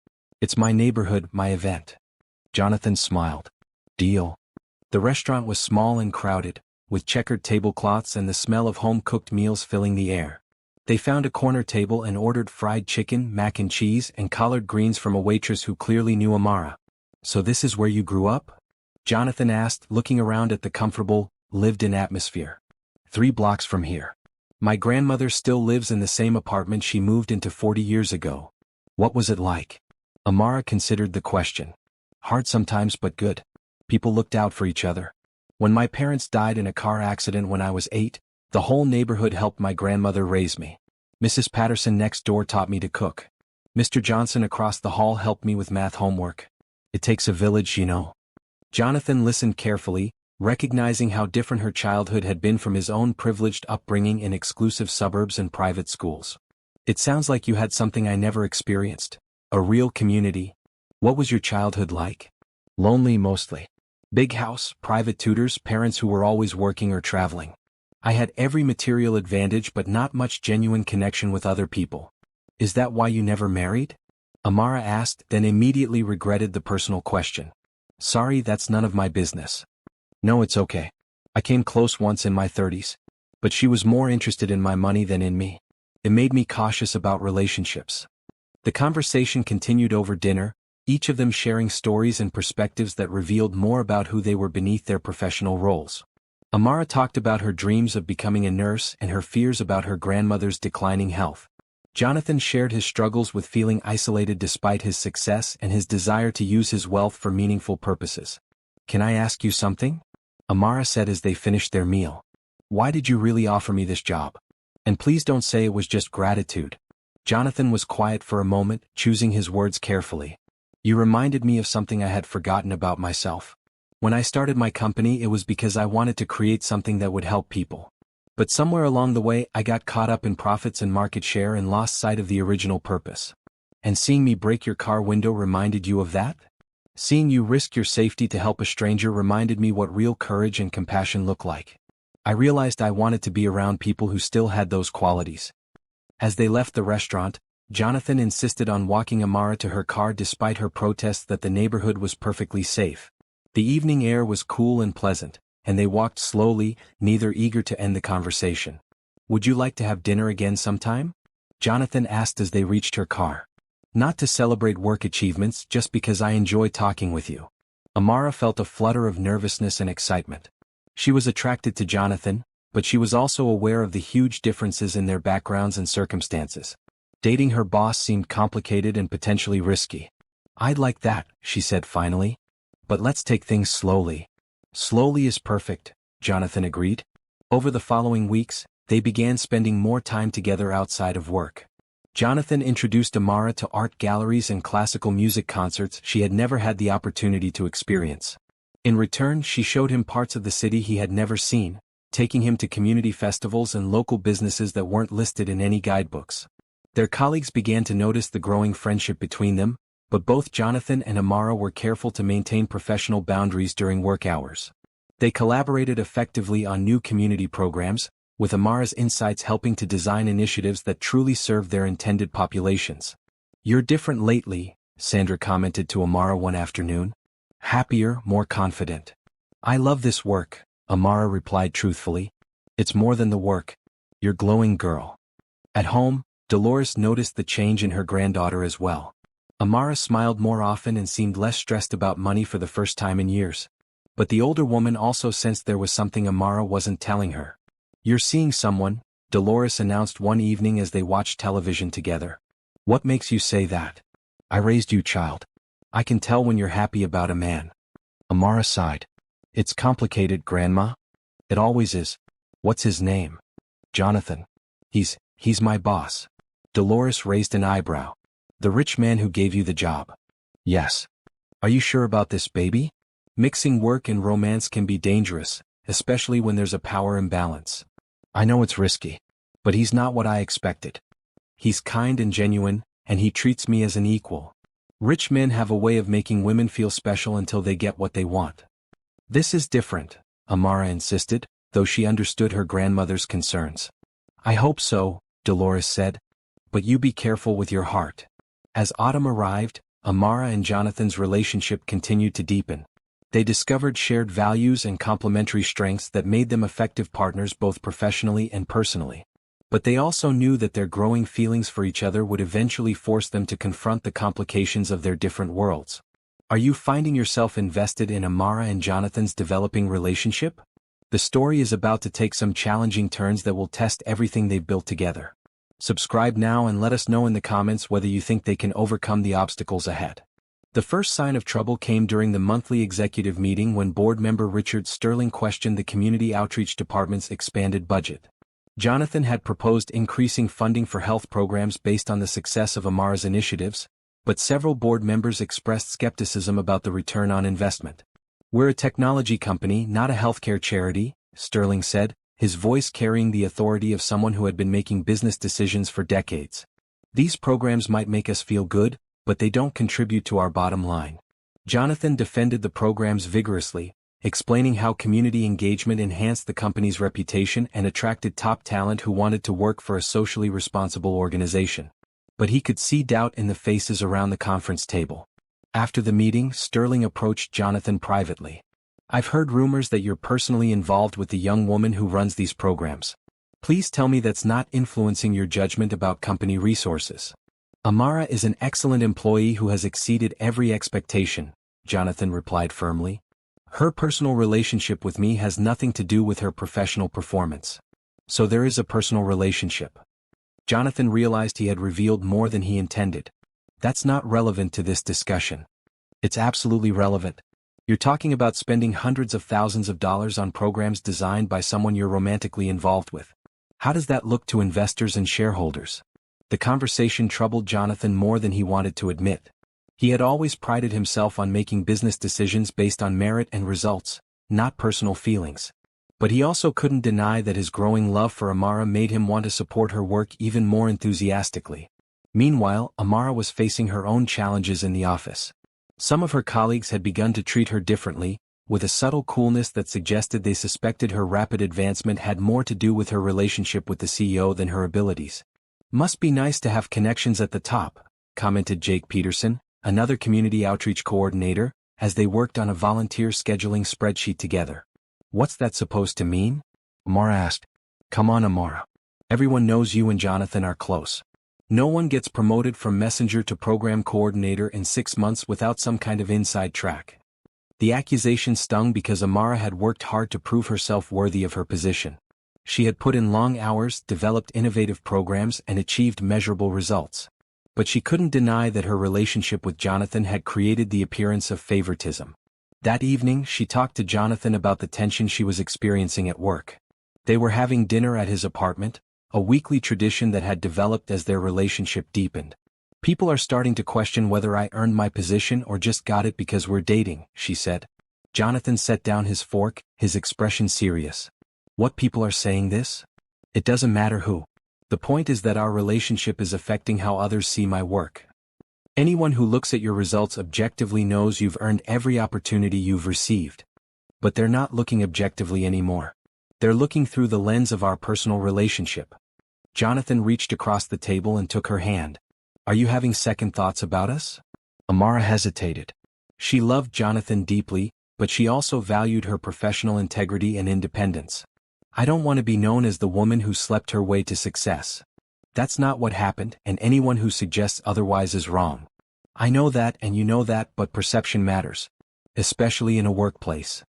[SPEAKER 1] It's my neighborhood, my event." Jonathan smiled. "Deal." The restaurant was small and crowded, with checkered tablecloths and the smell of home-cooked meals filling the air. They found a corner table and ordered fried chicken, mac and cheese, and collard greens from a waitress who clearly knew Amara. "So this is where you grew up?" Jonathan asked, looking around at the comfortable, lived-in atmosphere. "3 blocks from here. My grandmother still lives in the same apartment she moved into 40 years ago." "What was it like?" Amara considered the question. "Hard sometimes but good. People looked out for each other. When my parents died in a car accident when I was 8, the whole neighborhood helped my grandmother raise me. Mrs. Patterson next door taught me to cook. Mr. Johnson across the hall helped me with math homework. It takes a village, you know." Jonathan listened carefully, recognizing how different her childhood had been from his own privileged upbringing in exclusive suburbs and private schools. "It sounds like you had something I never experienced. A real community. What was your childhood like?" "Lonely mostly. Big house, private tutors, parents who were always working or traveling. I had every material advantage but not much genuine connection with other people." "Is that why you never married?" Amara asked, then immediately regretted the personal question. "Sorry, that's none of my business." "No, it's okay. I came close once in my 30s. But she was more interested in my money than in me. It made me cautious about relationships." The conversation continued over dinner, each of them sharing stories and perspectives that revealed more about who they were beneath their professional roles. Amara talked about her dreams of becoming a nurse and her fears about her grandmother's declining health. Jonathan shared his struggles with feeling isolated despite his success and his desire to use his wealth for meaningful purposes. "Can I ask you something?" Amara said as they finished their meal. "Why did you really offer me this job? And please don't say it was just gratitude." Jonathan was quiet for a moment, choosing his words carefully. "You reminded me of something I had forgotten about myself. When I started my company, it was because I wanted to create something that would help people. But somewhere along the way, I got caught up in profits and market share and lost sight of the original purpose. And seeing me break your car window reminded you of that? Seeing you risk your safety to help a stranger reminded me what real courage and compassion look like. I realized I wanted to be around people who still had those qualities." As they left the restaurant, Jonathan insisted on walking Amara to her car despite her protests that the neighborhood was perfectly safe. The evening air was cool and pleasant, and they walked slowly, neither eager to end the conversation. "Would you like to have dinner again sometime?" Jonathan asked as they reached her car. "Not to celebrate work achievements, just because I enjoy talking with you." Amara felt a flutter of nervousness and excitement. She was attracted to Jonathan, but she was also aware of the huge differences in their backgrounds and circumstances. Dating her boss seemed complicated and potentially risky. "I'd like that," she said finally. "But let's take things slowly." "Slowly is perfect," Jonathan agreed. Over the following weeks, they began spending more time together outside of work. Jonathan introduced Amara to art galleries and classical music concerts she had never had the opportunity to experience. In return, she showed him parts of the city he had never seen, taking him to community festivals and local businesses that weren't listed in any guidebooks. Their colleagues began to notice the growing friendship between them, but both Jonathan and Amara were careful to maintain professional boundaries during work hours. They collaborated effectively on new community programs, with Amara's insights helping to design initiatives that truly served their intended populations. "You're different lately," Sandra commented to Amara one afternoon. "Happier, more confident." "I love this work," Amara replied truthfully. "It's more than the work. You're glowing, girl." At home, Dolores noticed the change in her granddaughter as well. Amara smiled more often and seemed less stressed about money for the first time in years. But the older woman also sensed there was something Amara wasn't telling her. "You're seeing someone," Dolores announced one evening as they watched television together. "What makes you say that?" "I raised you, child. I can tell when you're happy about a man." Amara sighed. "It's complicated, Grandma." "It always is. What's his name?" "Jonathan. He's my boss." Dolores raised an eyebrow. "The rich man who gave you the job?" "Yes." "Are you sure about this baby?" Mixing work and romance can be dangerous, especially when there's a power imbalance. I know it's risky, but he's not what I expected. He's kind and genuine, and he treats me as an equal. Rich men have a way of making women feel special until they get what they want. This is different, Amara insisted, though she understood her grandmother's concerns. I hope so, Dolores said. But you be careful with your heart. As autumn arrived, Amara and Jonathan's relationship continued to deepen. They discovered shared values and complementary strengths that made them effective partners both professionally and personally. But they also knew that their growing feelings for each other would eventually force them to confront the complications of their different worlds. Are you finding yourself invested in Amara and Jonathan's developing relationship? The story is about to take some challenging turns that will test everything they've built together. Subscribe now and let us know in the comments whether you think they can overcome the obstacles ahead. The first sign of trouble came during the monthly executive meeting when board member Richard Sterling questioned the community outreach department's expanded budget. Jonathan had proposed increasing funding for health programs based on the success of Amara's initiatives, but several board members expressed skepticism about the return on investment. We're a technology company, not a healthcare charity, Sterling said, his voice carrying the authority of someone who had been making business decisions for decades. These programs might make us feel good, but they don't contribute to our bottom line. Jonathan defended the programs vigorously, explaining how community engagement enhanced the company's reputation and attracted top talent who wanted to work for a socially responsible organization. But he could see doubt in the faces around the conference table. After the meeting, Sterling approached Jonathan privately. I've heard rumors that you're personally involved with the young woman who runs these programs. Please tell me that's not influencing your judgment about company resources. Amara is an excellent employee who has exceeded every expectation, Jonathan replied firmly. Her personal relationship with me has nothing to do with her professional performance. So there is a personal relationship. Jonathan realized he had revealed more than he intended. That's not relevant to this discussion. It's absolutely relevant. You're talking about spending hundreds of thousands of dollars on programs designed by someone you're romantically involved with. How does that look to investors and shareholders? The conversation troubled Jonathan more than he wanted to admit. He had always prided himself on making business decisions based on merit and results, not personal feelings. But he also couldn't deny that his growing love for Amara made him want to support her work even more enthusiastically. Meanwhile, Amara was facing her own challenges in the office. Some of her colleagues had begun to treat her differently, with a subtle coolness that suggested they suspected her rapid advancement had more to do with her relationship with the CEO than her abilities. Must be nice to have connections at the top, commented Jake Peterson, another community outreach coordinator, as they worked on a volunteer scheduling spreadsheet together. What's that supposed to mean? Amara asked. Come on, Amara. Everyone knows you and Jonathan are close. No one gets promoted from messenger to program coordinator in 6 months without some kind of inside track. The accusation stung because Amara had worked hard to prove herself worthy of her position. She had put in long hours, developed innovative programs, and achieved measurable results. But she couldn't deny that her relationship with Jonathan had created the appearance of favoritism. That evening, she talked to Jonathan about the tension she was experiencing at work. They were having dinner at his apartment, a weekly tradition that had developed as their relationship deepened. People are starting to question whether I earned my position or just got it because we're dating, she said. Jonathan set down his fork, his expression serious. What people are saying this? It doesn't matter who. The point is that our relationship is affecting how others see my work. Anyone who looks at your results objectively knows you've earned every opportunity you've received. But they're not looking objectively anymore. They're looking through the lens of our personal relationship. Jonathan reached across the table and took her hand. Are you having second thoughts about us? Amara hesitated. She loved Jonathan deeply, but she also valued her professional integrity and independence. I don't want to be known as the woman who slept her way to success. That's not what happened, and anyone who suggests otherwise is wrong. I know that and you know that, but perception matters. Especially in a workplace.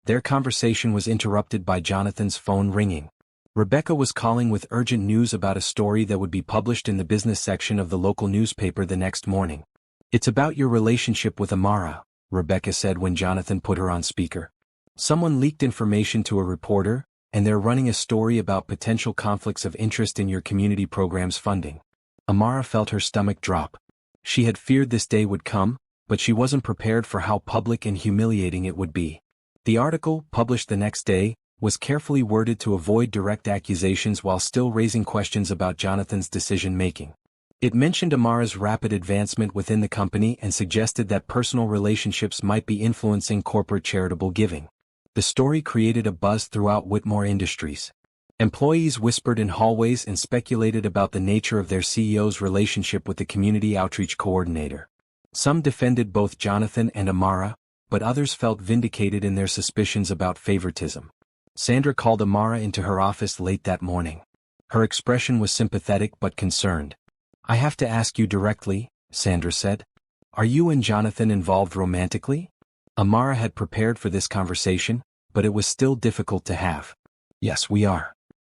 [SPEAKER 1] Their conversation was interrupted by Jonathan's phone ringing. Rebecca was calling with urgent news about a story that would be published in the business section of the local newspaper the next morning. It's about your relationship with Amara, Rebecca said when Jonathan put her on speaker. Someone leaked information to a reporter, and they're running a story about potential conflicts of interest in your community program's funding. Amara felt her stomach drop. She had feared this day would come, but she wasn't prepared for how public and humiliating it would be. The article, published the next day, was carefully worded to avoid direct accusations while still raising questions about Jonathan's decision-making. It mentioned Amara's rapid advancement within the company and suggested that personal relationships might be influencing corporate charitable giving. The story created a buzz throughout Whitmore Industries. Employees whispered in hallways and speculated about the nature of their CEO's relationship with the community outreach coordinator. Some defended both Jonathan and Amara, but others felt vindicated in their suspicions about favoritism. Sandra called Amara into her office late that morning. Her expression was sympathetic but concerned. "I have to ask you directly," Sandra said. "Are you and Jonathan involved romantically?" Amara had prepared for this conversation, but it was still difficult to have. "Yes, we are."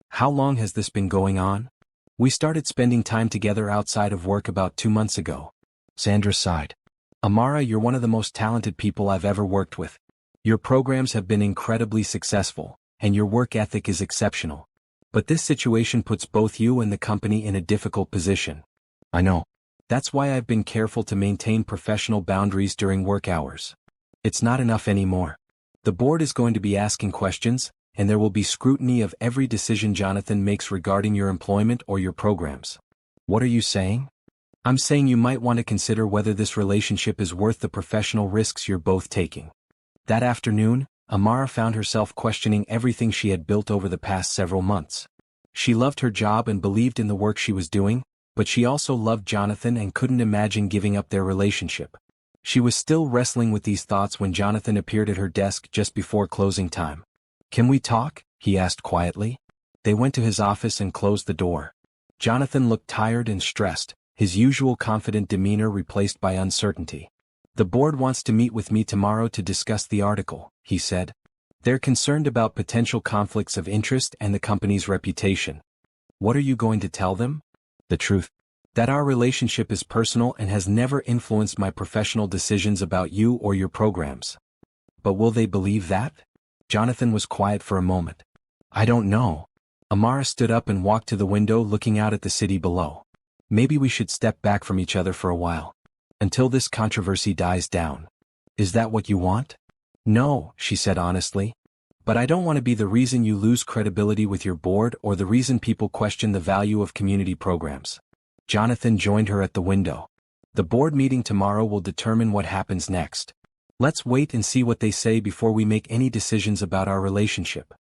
[SPEAKER 1] "How long has this been going on?" "We started spending time together outside of work about 2 months ago." Sandra sighed. "Amara, you're one of the most talented people I've ever worked with. Your programs have been incredibly successful, and your work ethic is exceptional. But this situation puts both you and the company in a difficult position." "I know. That's why I've been careful to maintain professional boundaries during work hours. It's not enough anymore. The board is going to be asking questions, and there will be scrutiny of every decision Jonathan makes regarding your employment or your programs." "What are you saying?" "I'm saying you might want to consider whether this relationship is worth the professional risks you're both taking." That afternoon, Amara found herself questioning everything she had built over the past several months. She loved her job and believed in the work she was doing, but she also loved Jonathan and couldn't imagine giving up their relationship. She was still wrestling with these thoughts when Jonathan appeared at her desk just before closing time. "Can we talk?" he asked quietly. They went to his office and closed the door. Jonathan looked tired and stressed, his usual confident demeanor replaced by uncertainty. "The board wants to meet with me tomorrow to discuss the article," he said. "They're concerned about potential conflicts of interest and the company's reputation." "What are you going to tell them?" "The truth. That our relationship is personal and has never influenced my professional decisions about you or your programs." "But will they believe that?" Jonathan was quiet for a moment. "I don't know." Amara stood up and walked to the window looking out at the city below. "Maybe we should step back from each other for a while. Until this controversy dies down." "Is that what you want?" "No," she said honestly. "But I don't want to be the reason you lose credibility with your board or the reason people question the value of community programs." Jonathan joined her at the window. "The board meeting tomorrow will determine what happens next. Let's wait and see what they say before we make any decisions about our relationship."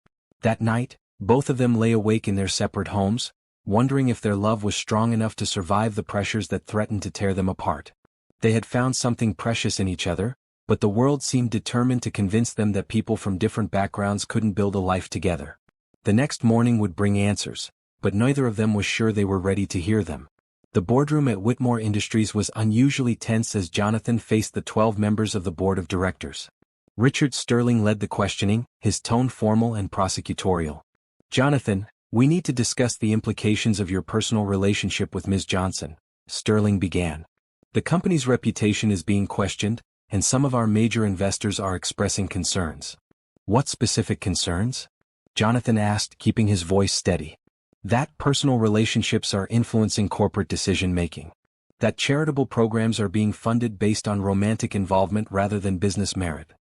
[SPEAKER 1] That night, both of them lay awake in their separate homes, wondering if their love was strong enough to survive the pressures that threatened to tear them apart. They had found something precious in each other, but the world seemed determined to convince them that people from different backgrounds couldn't build a life together. The next morning would bring answers, but neither of them was sure they were ready to hear them. The boardroom at Whitmore Industries was unusually tense as Jonathan faced the 12 members of the board of directors. Richard Sterling led the questioning, his tone formal and prosecutorial. "Jonathan, we need to discuss the implications of your personal relationship with Ms. Johnson," Sterling began. "The company's reputation is being questioned, and some of our major investors are expressing concerns." "What specific concerns?" Jonathan asked, keeping his voice steady. "That personal relationships are influencing corporate decision-making. That charitable programs are being funded based on romantic involvement rather than business merit."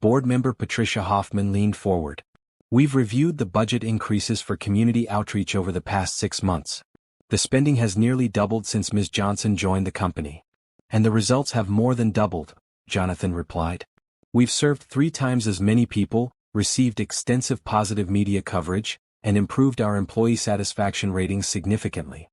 [SPEAKER 1] Board member Patricia Hoffman leaned forward. "We've reviewed the budget increases for community outreach over the past 6 months. The spending has nearly doubled since Ms. Johnson joined the company." "And the results have more than doubled," Jonathan replied. "We've served 3 times as many people, received extensive positive media coverage, and improved our employee satisfaction ratings significantly."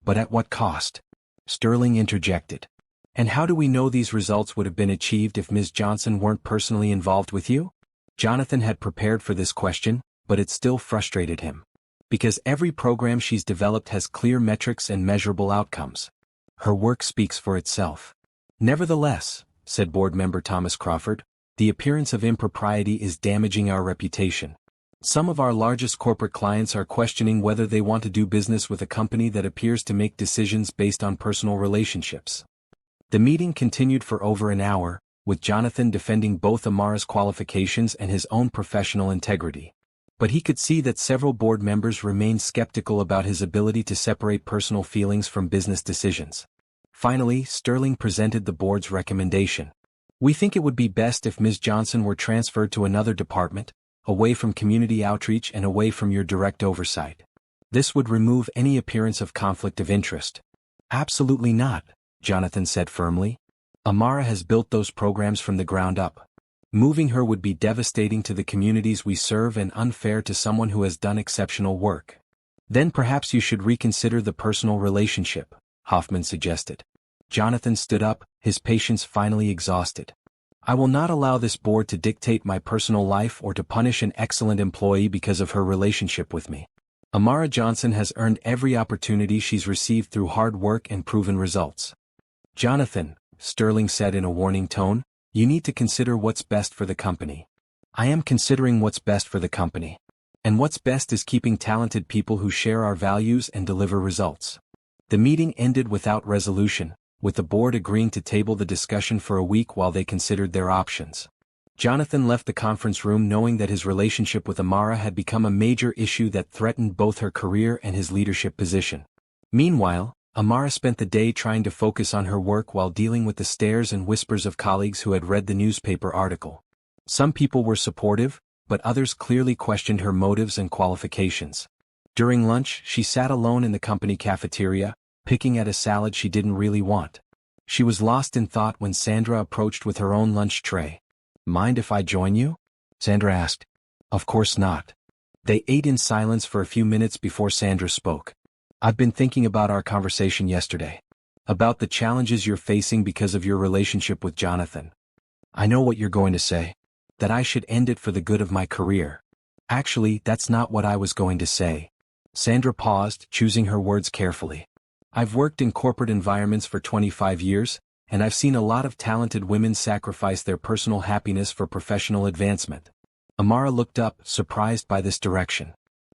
[SPEAKER 1] "But at what cost?" Sterling interjected. "And how do we know these results would have been achieved if Ms. Johnson weren't personally involved with you?" Jonathan had prepared for this question, but it still frustrated him. "Because every program she's developed has clear metrics and measurable outcomes. Her work speaks for itself." "Nevertheless," said board member Thomas Crawford, "the appearance of impropriety is damaging our reputation. Some of our largest corporate clients are questioning whether they want to do business with a company that appears to make decisions based on personal relationships." The meeting continued for over an hour, with Jonathan defending both Amara's qualifications and his own professional integrity. But he could see that several board members remained skeptical about his ability to separate personal feelings from business decisions. Finally, Sterling presented the board's recommendation. We think it would be best if Ms. Johnson were transferred to another department, away from community outreach and away from your direct oversight. This would remove any appearance of conflict of interest. Absolutely not, Jonathan said firmly. Amara has built those programs from the ground up. Moving her would be devastating to the communities we serve and unfair to someone who has done exceptional work. Then perhaps you should reconsider the personal relationship, Hoffman suggested. Jonathan stood up, his patience finally exhausted. I will not allow this board to dictate my personal life or to punish an excellent employee because of her relationship with me. Amara Johnson has earned every opportunity she's received through hard work and proven results. Jonathan, Sterling said in a warning tone, you need to consider what's best for the company. I am considering what's best for the company. And what's best is keeping talented people who share our values and deliver results. The meeting ended without resolution, with the board agreeing to table the discussion for a week while they considered their options. Jonathan left the conference room knowing that his relationship with Amara had become a major issue that threatened both her career and his leadership position. Meanwhile, Amara spent the day trying to focus on her work while dealing with the stares and whispers of colleagues who had read the newspaper article. Some people were supportive, but others clearly questioned her motives and qualifications. During lunch, she sat alone in the company cafeteria, picking at a salad she didn't really want. She was lost in thought when Sandra approached with her own lunch tray. Mind if I join you? Sandra asked. Of course not. They ate in silence for a few minutes before Sandra spoke. I've been thinking about our conversation yesterday. About the challenges you're facing because of your relationship with Jonathan. I know what you're going to say. That I should end it for the good of my career. Actually, that's not what I was going to say. Sandra paused, choosing her words carefully. I've worked in corporate environments for 25 years, and I've seen a lot of talented women sacrifice their personal happiness for professional advancement. Amara looked up, surprised by this direction.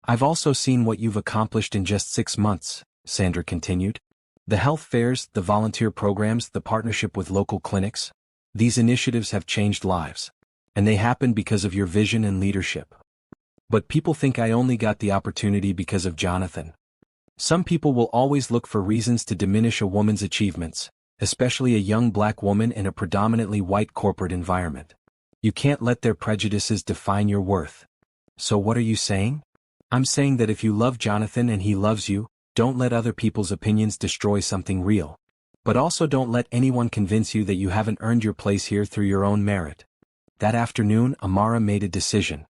[SPEAKER 1] I've also seen what you've accomplished in just 6 months, Sandra continued. The health fairs, the volunteer programs, the partnership with local clinics. These initiatives have changed lives. And they happened because of your vision and leadership. But people think I only got the opportunity because of Jonathan. Some people will always look for reasons to diminish a woman's achievements, especially a young black woman in a predominantly white corporate environment. You can't let their prejudices define your worth. So what are you saying? I'm saying that if you love Jonathan and he loves you, don't let other people's opinions destroy something real. But also don't let anyone convince you that you haven't earned your place here through your own merit. That afternoon, Amara made a decision.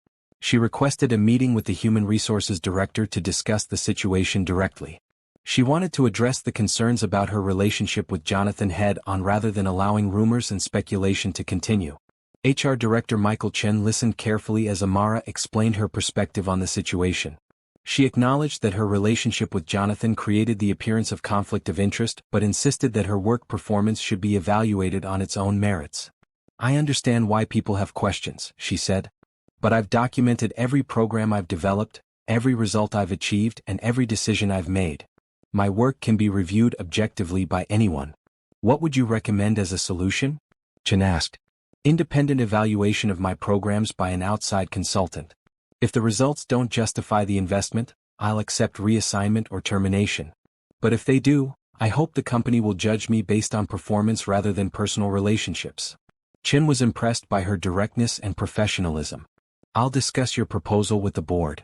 [SPEAKER 1] She requested a meeting with the Human Resources Director to discuss the situation directly. She wanted to address the concerns about her relationship with Jonathan head-on rather than allowing rumors and speculation to continue. HR Director Michael Chen listened carefully as Amara explained her perspective on the situation. She acknowledged that her relationship with Jonathan created the appearance of conflict of interest but insisted that her work performance should be evaluated on its own merits. I understand why people have questions, she said. But I've documented every program I've developed, every result I've achieved, and every decision I've made. My work can be reviewed objectively by anyone. What would you recommend as a solution? Chen asked. Independent evaluation of my programs by an outside consultant. If the results don't justify the investment, I'll accept reassignment or termination. But if they do, I hope the company will judge me based on performance rather than personal relationships. Chen was impressed by her directness and professionalism. I'll discuss your proposal with the board.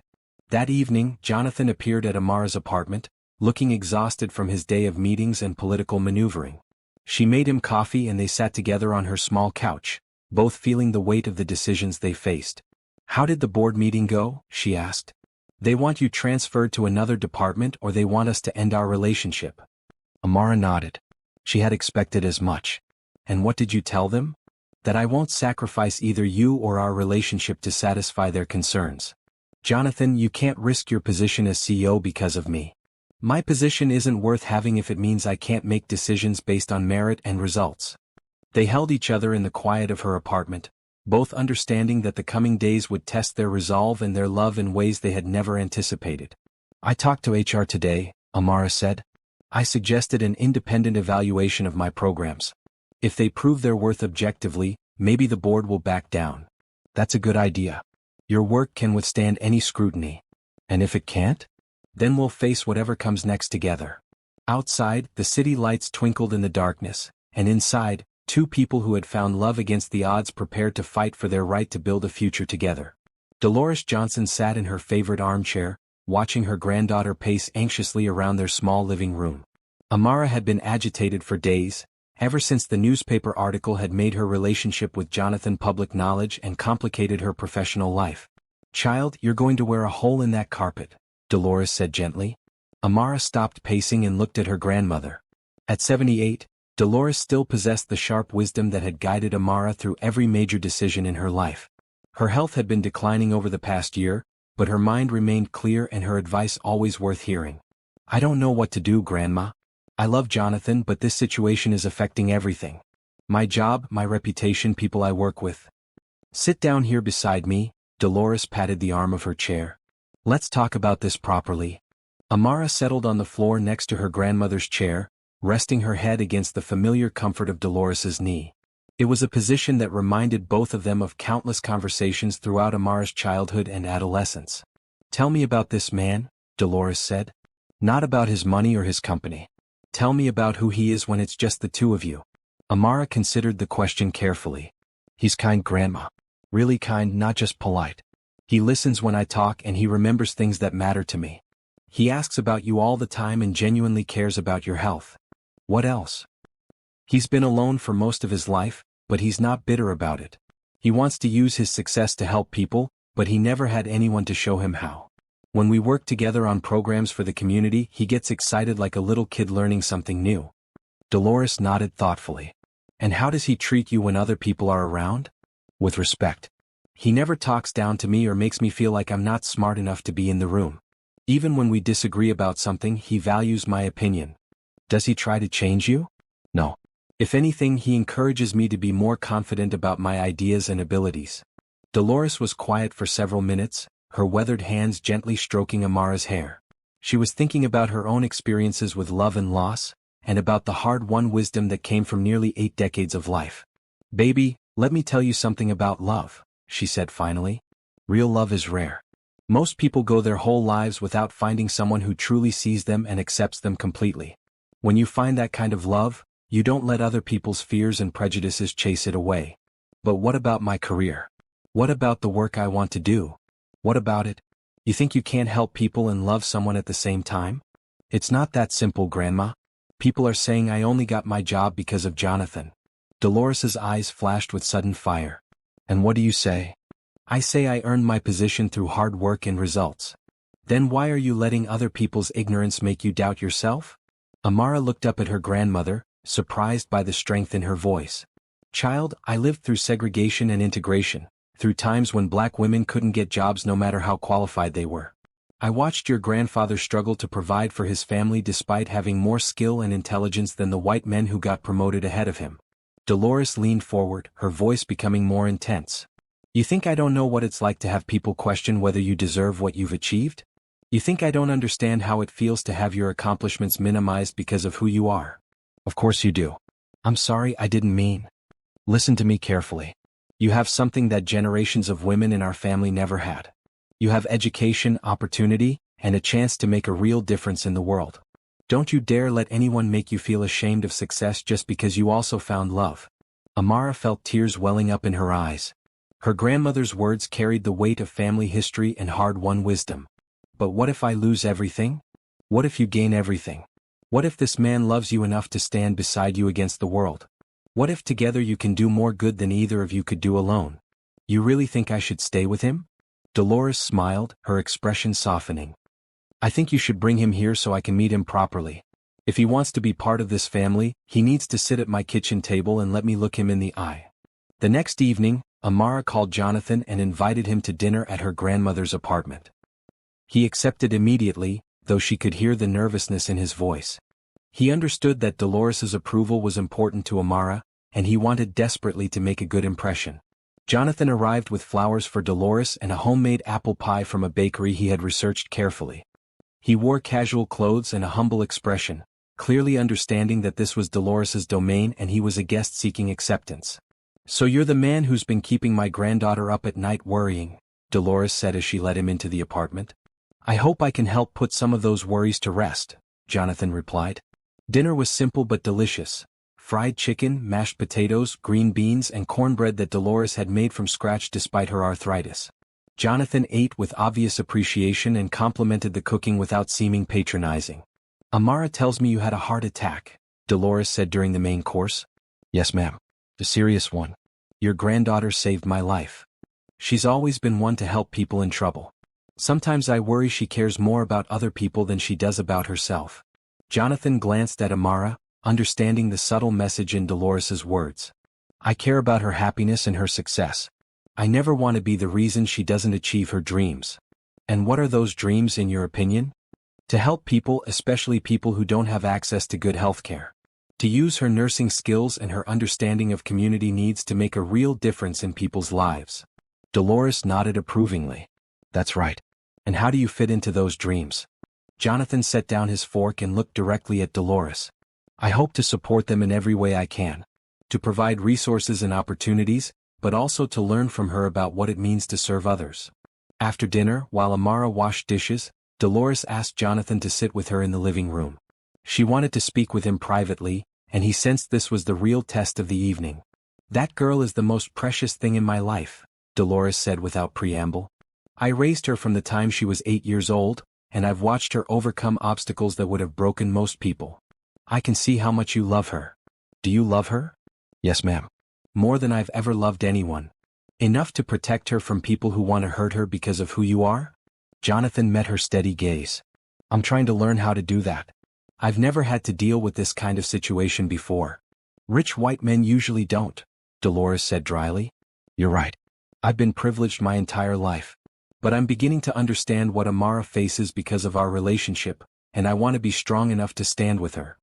[SPEAKER 1] That evening, Jonathan appeared at Amara's apartment, looking exhausted from his day of meetings and political maneuvering. She made him coffee and they sat together on her small couch, both feeling the weight of the decisions they faced. How did the board meeting go? She asked. They want you transferred to another department or they want us to end our relationship. Amara nodded. She had expected as much. And what did you tell them? That I won't sacrifice either you or our relationship to satisfy their concerns. Jonathan, you can't risk your position as CEO because of me. My position isn't worth having if it means I can't make decisions based on merit and results. They held each other in the quiet of her apartment, both understanding that the coming days would test their resolve and their love in ways they had never anticipated. I talked to HR today, Amara said. I suggested an independent evaluation of my programs. If they prove their worth objectively, maybe the board will back down. That's a good idea. Your work can withstand any scrutiny. And if it can't? Then we'll face whatever comes next together. Outside, the city lights twinkled in the darkness, and inside, two people who had found love against the odds prepared to fight for their right to build a future together. Dolores Johnson sat in her favorite armchair, watching her granddaughter pace anxiously around their small living room. Amara had been agitated for days, ever since the newspaper article had made her relationship with Jonathan public knowledge and complicated her professional life. "Child, you're going to wear a hole in that carpet," Dolores said gently. Amara stopped pacing and looked at her grandmother. At 78, Dolores still possessed the sharp wisdom that had guided Amara through every major decision in her life. Her health had been declining over the past year, but her mind remained clear and her advice always worth hearing. "I don't know what to do, Grandma. I love Jonathan, but this situation is affecting everything. My job, my reputation, people I work with." "Sit down here beside me," Dolores patted the arm of her chair. "Let's talk about this properly." Amara settled on the floor next to her grandmother's chair, resting her head against the familiar comfort of Dolores's knee. It was a position that reminded both of them of countless conversations throughout Amara's childhood and adolescence. "Tell me about this man," Dolores said. "Not about his money or his company. Tell me about who he is when it's just the two of you." Amara considered the question carefully. "He's kind, Grandma. Really kind, not just polite. He listens when I talk and he remembers things that matter to me. He asks about you all the time and genuinely cares about your health." "What else?" "He's been alone for most of his life, but he's not bitter about it. He wants to use his success to help people, but he never had anyone to show him how. When we work together on programs for the community, he gets excited like a little kid learning something new." Dolores nodded thoughtfully. "And how does he treat you when other people are around?" "With respect. He never talks down to me or makes me feel like I'm not smart enough to be in the room. Even when we disagree about something, he values my opinion." "Does he try to change you?" "No. If anything, he encourages me to be more confident about my ideas and abilities." Dolores was quiet for several minutes, her weathered hands gently stroking Amara's hair. She was thinking about her own experiences with love and loss, and about the hard-won wisdom that came from nearly 8 decades of life. "Baby, let me tell you something about love," she said finally. "Real love is rare. Most people go their whole lives without finding someone who truly sees them and accepts them completely. When you find that kind of love, you don't let other people's fears and prejudices chase it away." "But what about my career? What about the work I want to do? What about it? You think you can't help people and love someone at the same time?" "It's not that simple, Grandma. People are saying I only got my job because of Jonathan." Dolores's eyes flashed with sudden fire. "And what do you say?" "I say I earned my position through hard work and results." "Then why are you letting other people's ignorance make you doubt yourself?" Amara looked up at her grandmother, surprised by the strength in her voice. "Child, I lived through segregation and integration, through times when black women couldn't get jobs no matter how qualified they were. I watched your grandfather struggle to provide for his family despite having more skill and intelligence than the white men who got promoted ahead of him." Dolores leaned forward, her voice becoming more intense. "You think I don't know what it's like to have people question whether you deserve what you've achieved? You think I don't understand how it feels to have your accomplishments minimized because of who you are? Of course you do. I'm sorry, I didn't mean." "Listen to me carefully. You have something that generations of women in our family never had. You have education, opportunity, and a chance to make a real difference in the world. Don't you dare let anyone make you feel ashamed of success just because you also found love." Amara felt tears welling up in her eyes. Her grandmother's words carried the weight of family history and hard-won wisdom. "But what if I lose everything? What if you gain everything? What if this man loves you enough to stand beside you against the world? What if together you can do more good than either of you could do alone? You really think I should stay with him?" Dolores smiled, her expression softening. "I think you should bring him here so I can meet him properly. If he wants to be part of this family, he needs to sit at my kitchen table and let me look him in the eye." The next evening, Amara called Jonathan and invited him to dinner at her grandmother's apartment. He accepted immediately, though she could hear the nervousness in his voice. He understood that Dolores's approval was important to Amara, and he wanted desperately to make a good impression. Jonathan arrived with flowers for Dolores and a homemade apple pie from a bakery he had researched carefully. He wore casual clothes and a humble expression, clearly understanding that this was Dolores's domain and he was a guest seeking acceptance. "So you're the man who's been keeping my granddaughter up at night worrying," Dolores said as she led him into the apartment. "I hope I can help put some of those worries to rest," Jonathan replied. Dinner was simple but delicious. Fried chicken, mashed potatoes, green beans and cornbread that Dolores had made from scratch despite her arthritis. Jonathan ate with obvious appreciation and complimented the cooking without seeming patronizing. "Amara tells me you had a heart attack," Dolores said during the main course. "Yes, ma'am. A serious one. Your granddaughter saved my life. She's always been one to help people in trouble. Sometimes I worry she cares more about other people than she does about herself." Jonathan glanced at Amara, understanding the subtle message in Dolores's words. "I care about her happiness and her success. I never want to be the reason she doesn't achieve her dreams." "And what are those dreams in your opinion?" "To help people, especially people who don't have access to good healthcare. To use her nursing skills and her understanding of community needs to make a real difference in people's lives." Dolores nodded approvingly. "That's right. And how do you fit into those dreams?" Jonathan set down his fork and looked directly at Dolores. "I hope to support them in every way I can. To provide resources and opportunities, but also to learn from her about what it means to serve others." After dinner, while Amara washed dishes, Dolores asked Jonathan to sit with her in the living room. She wanted to speak with him privately, and he sensed this was the real test of the evening. "That girl is the most precious thing in my life," Dolores said without preamble. "I raised her from the time she was 8 years old, and I've watched her overcome obstacles that would have broken most people. I can see how much you love her. Do you love her?" "Yes, ma'am. More than I've ever loved anyone. Enough to protect her from people who want to hurt her because of who you are?" Jonathan met her steady gaze. "I'm trying to learn how to do that. I've never had to deal with this kind of situation before. Rich white men usually don't," Dolores said dryly. "You're right. I've been privileged my entire life. But I'm beginning to understand what Amara faces because of our relationship, and I want to be strong enough to stand with her."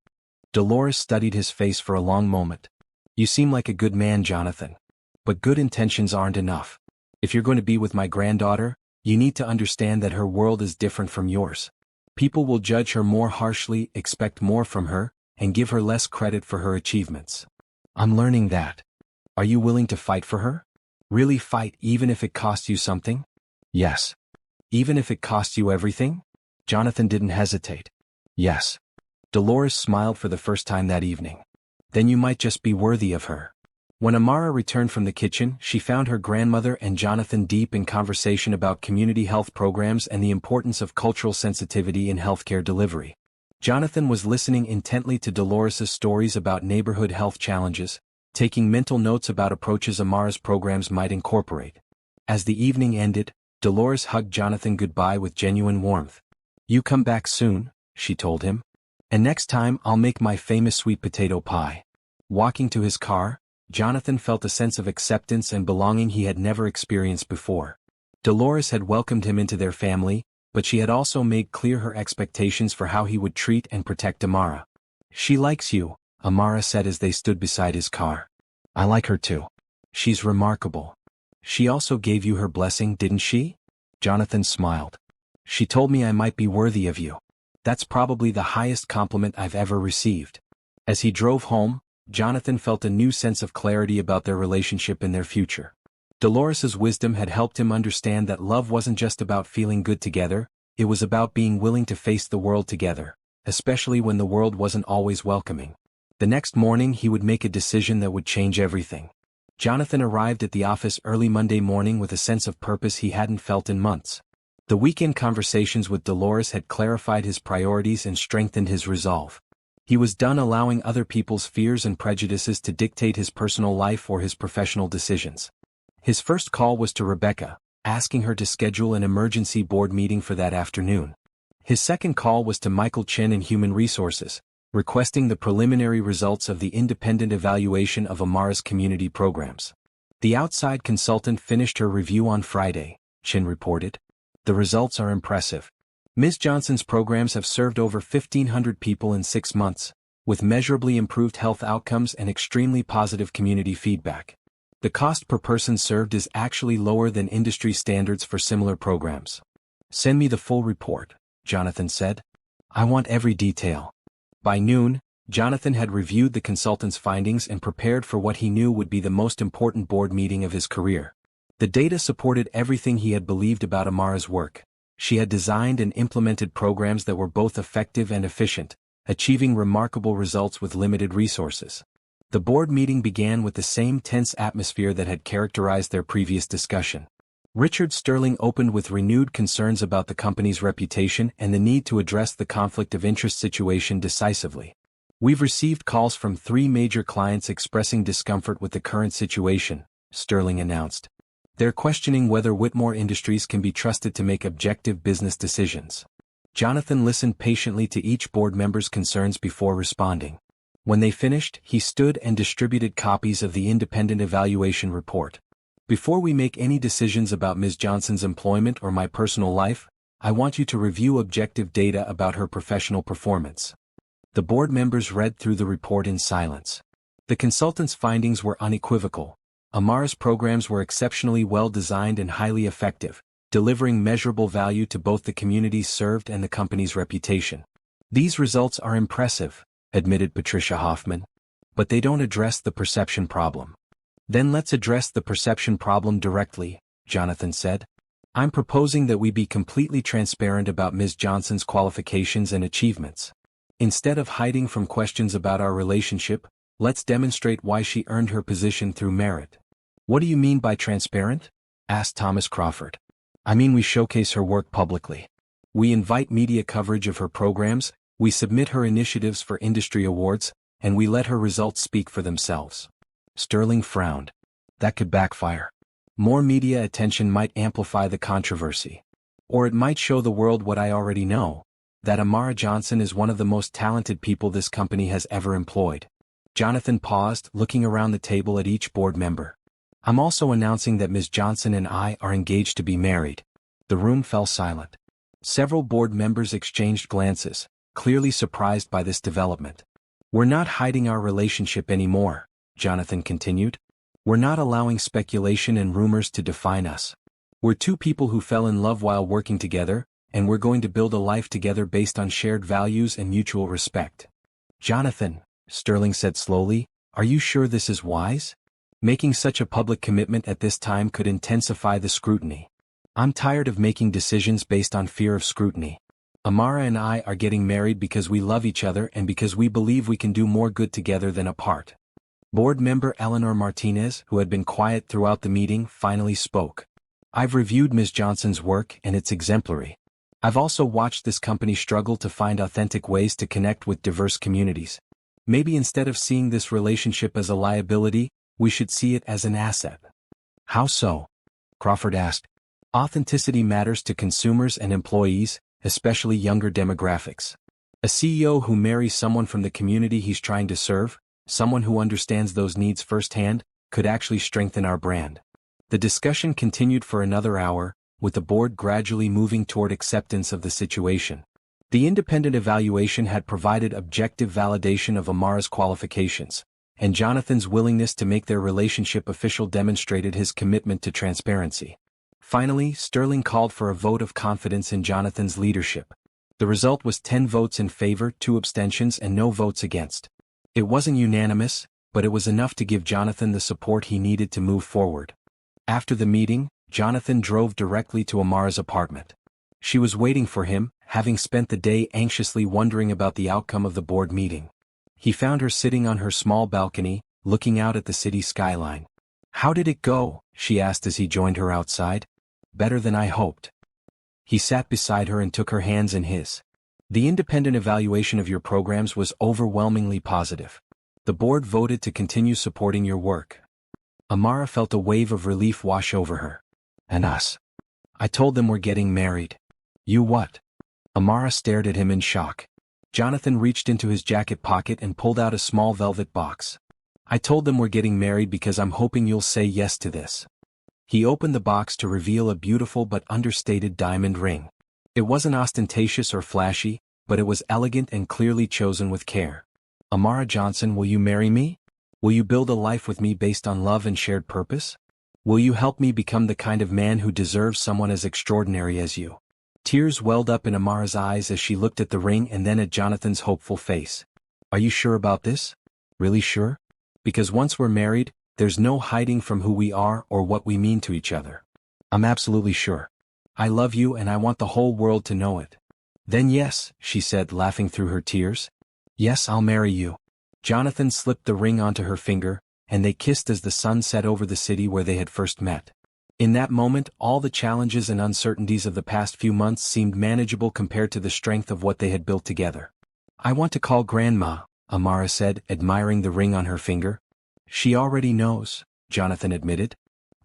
[SPEAKER 1] Dolores studied his face for a long moment. "You seem like a good man, Jonathan. But good intentions aren't enough. If you're going to be with my granddaughter, you need to understand that her world is different from yours. People will judge her more harshly, expect more from her, and give her less credit for her achievements. I'm learning that. Are you willing to fight for her? Really fight even if it costs you something?" "Yes." "Even if it costs you everything?" Jonathan didn't hesitate. "Yes." Dolores smiled for the first time that evening. "Then you might just be worthy of her." When Amara returned from the kitchen, she found her grandmother and Jonathan deep in conversation about community health programs and the importance of cultural sensitivity in healthcare delivery. Jonathan was listening intently to Dolores's stories about neighborhood health challenges, taking mental notes about approaches Amara's programs might incorporate. As the evening ended, Dolores hugged Jonathan goodbye with genuine warmth. "You come back soon," she told him. "And next time I'll make my famous sweet potato pie." Walking to his car, Jonathan felt a sense of acceptance and belonging he had never experienced before. Dolores had welcomed him into their family, but she had also made clear her expectations for how he would treat and protect Amara. "She likes you," Amara said as they stood beside his car. "I like her too. She's remarkable." "She also gave you her blessing, didn't she?" Jonathan smiled. "She told me I might be worthy of you. That's probably the highest compliment I've ever received." As he drove home, Jonathan felt a new sense of clarity about their relationship and their future. Dolores's wisdom had helped him understand that love wasn't just about feeling good together, it was about being willing to face the world together, especially when the world wasn't always welcoming. The next morning he would make a decision that would change everything. Jonathan arrived at the office early Monday morning with a sense of purpose he hadn't felt in months. The weekend conversations with Dolores had clarified his priorities and strengthened his resolve. He was done allowing other people's fears and prejudices to dictate his personal life or his professional decisions. His first call was to Rebecca, asking her to schedule an emergency board meeting for that afternoon. His second call was to Michael Chen in Human Resources, requesting the preliminary results of the independent evaluation of Amara's community programs. The outside consultant finished her review on Friday, Chen reported. "The results are impressive. Ms. Johnson's programs have served over 1,500 people in 6 months, with measurably improved health outcomes and extremely positive community feedback. The cost per person served is actually lower than industry standards for similar programs." "Send me the full report," Jonathan said. "I want every detail." By noon, Jonathan had reviewed the consultant's findings and prepared for what he knew would be the most important board meeting of his career. The data supported everything he had believed about Amara's work. She had designed and implemented programs that were both effective and efficient, achieving remarkable results with limited resources. The board meeting began with the same tense atmosphere that had characterized their previous discussion. Richard Sterling opened with renewed concerns about the company's reputation and the need to address the conflict of interest situation decisively. "We've received calls from 3 major clients expressing discomfort with the current situation," Sterling announced. "They're questioning whether Whitmore Industries can be trusted to make objective business decisions." Jonathan listened patiently to each board member's concerns before responding. When they finished, he stood and distributed copies of the independent evaluation report. "Before we make any decisions about Ms. Johnson's employment or my personal life, I want you to review objective data about her professional performance." The board members read through the report in silence. The consultant's findings were unequivocal. Amara's programs were exceptionally well designed and highly effective, delivering measurable value to both the communities served and the company's reputation. "These results are impressive," admitted Patricia Hoffman, "but they don't address the perception problem." "Then let's address the perception problem directly," Jonathan said. "I'm proposing that we be completely transparent about Ms. Johnson's qualifications and achievements. Instead of hiding from questions about our relationship, let's demonstrate why she earned her position through merit." "What do you mean by transparent?" asked Thomas Crawford. "I mean we showcase her work publicly. We invite media coverage of her programs, we submit her initiatives for industry awards, and we let her results speak for themselves." Sterling frowned. "That could backfire. More media attention might amplify the controversy. Or it might show the world what I already know, that Amara Johnson is one of the most talented people this company has ever employed." Jonathan paused, looking around the table at each board member. "I'm also announcing that Ms. Johnson and I are engaged to be married." The room fell silent. Several board members exchanged glances, clearly surprised by this development. "We're not hiding our relationship anymore," Jonathan continued. "We're not allowing speculation and rumors to define us. We're 2 people who fell in love while working together, and we're going to build a life together based on shared values and mutual respect." "Jonathan," Sterling said slowly, "are you sure this is wise? Making such a public commitment at this time could intensify the scrutiny. I'm tired of making decisions based on fear of scrutiny. Amara and I are getting married because we love each other and because we believe we can do more good together than apart." Board member Eleanor Martinez, who had been quiet throughout the meeting, finally spoke. "I've reviewed Ms. Johnson's work and it's exemplary. I've also watched this company struggle to find authentic ways to connect with diverse communities. Maybe instead of seeing this relationship as a liability, we should see it as an asset." "How so?" Crawford asked. "Authenticity matters to consumers and employees, especially younger demographics. A CEO who marries someone from the community he's trying to serve, someone who understands those needs firsthand, could actually strengthen our brand." The discussion continued for another hour, with the board gradually moving toward acceptance of the situation. The independent evaluation had provided objective validation of Amara's qualifications, and Jonathan's willingness to make their relationship official demonstrated his commitment to transparency. Finally, Sterling called for a vote of confidence in Jonathan's leadership. The result was 10 votes in favor, 2 abstentions, and no votes against. It wasn't unanimous, but it was enough to give Jonathan the support he needed to move forward. After the meeting, Jonathan drove directly to Amara's apartment. She was waiting for him, having spent the day anxiously wondering about the outcome of the board meeting. He found her sitting on her small balcony, looking out at the city skyline. "How did it go?" she asked as he joined her outside. "Better than I hoped." He sat beside her and took her hands in his. "The independent evaluation of your programs was overwhelmingly positive. The board voted to continue supporting your work." Amara felt a wave of relief wash over her. "And us? I told them we're getting married." "You what?" Amara stared at him in shock. Jonathan reached into his jacket pocket and pulled out a small velvet box. "I told them we're getting married because I'm hoping you'll say yes to this." He opened the box to reveal a beautiful but understated diamond ring. It wasn't ostentatious or flashy, but it was elegant and clearly chosen with care. "Amara Johnson, will you marry me? Will you build a life with me based on love and shared purpose? Will you help me become the kind of man who deserves someone as extraordinary as you?" Tears welled up in Amara's eyes as she looked at the ring and then at Jonathan's hopeful face. "Are you sure about this? Really sure? Because once we're married, there's no hiding from who we are or what we mean to each other." "I'm absolutely sure. I love you and I want the whole world to know it." "Then yes," she said, laughing through her tears. Yes, I'll marry you. Jonathan slipped the ring onto her finger, and they kissed as the sun set over the city where they had first met. In that moment, all the challenges and uncertainties of the past few months seemed manageable compared to the strength of what they had built together. I want to call Grandma, Amara said, admiring the ring on her finger. She already knows, Jonathan admitted.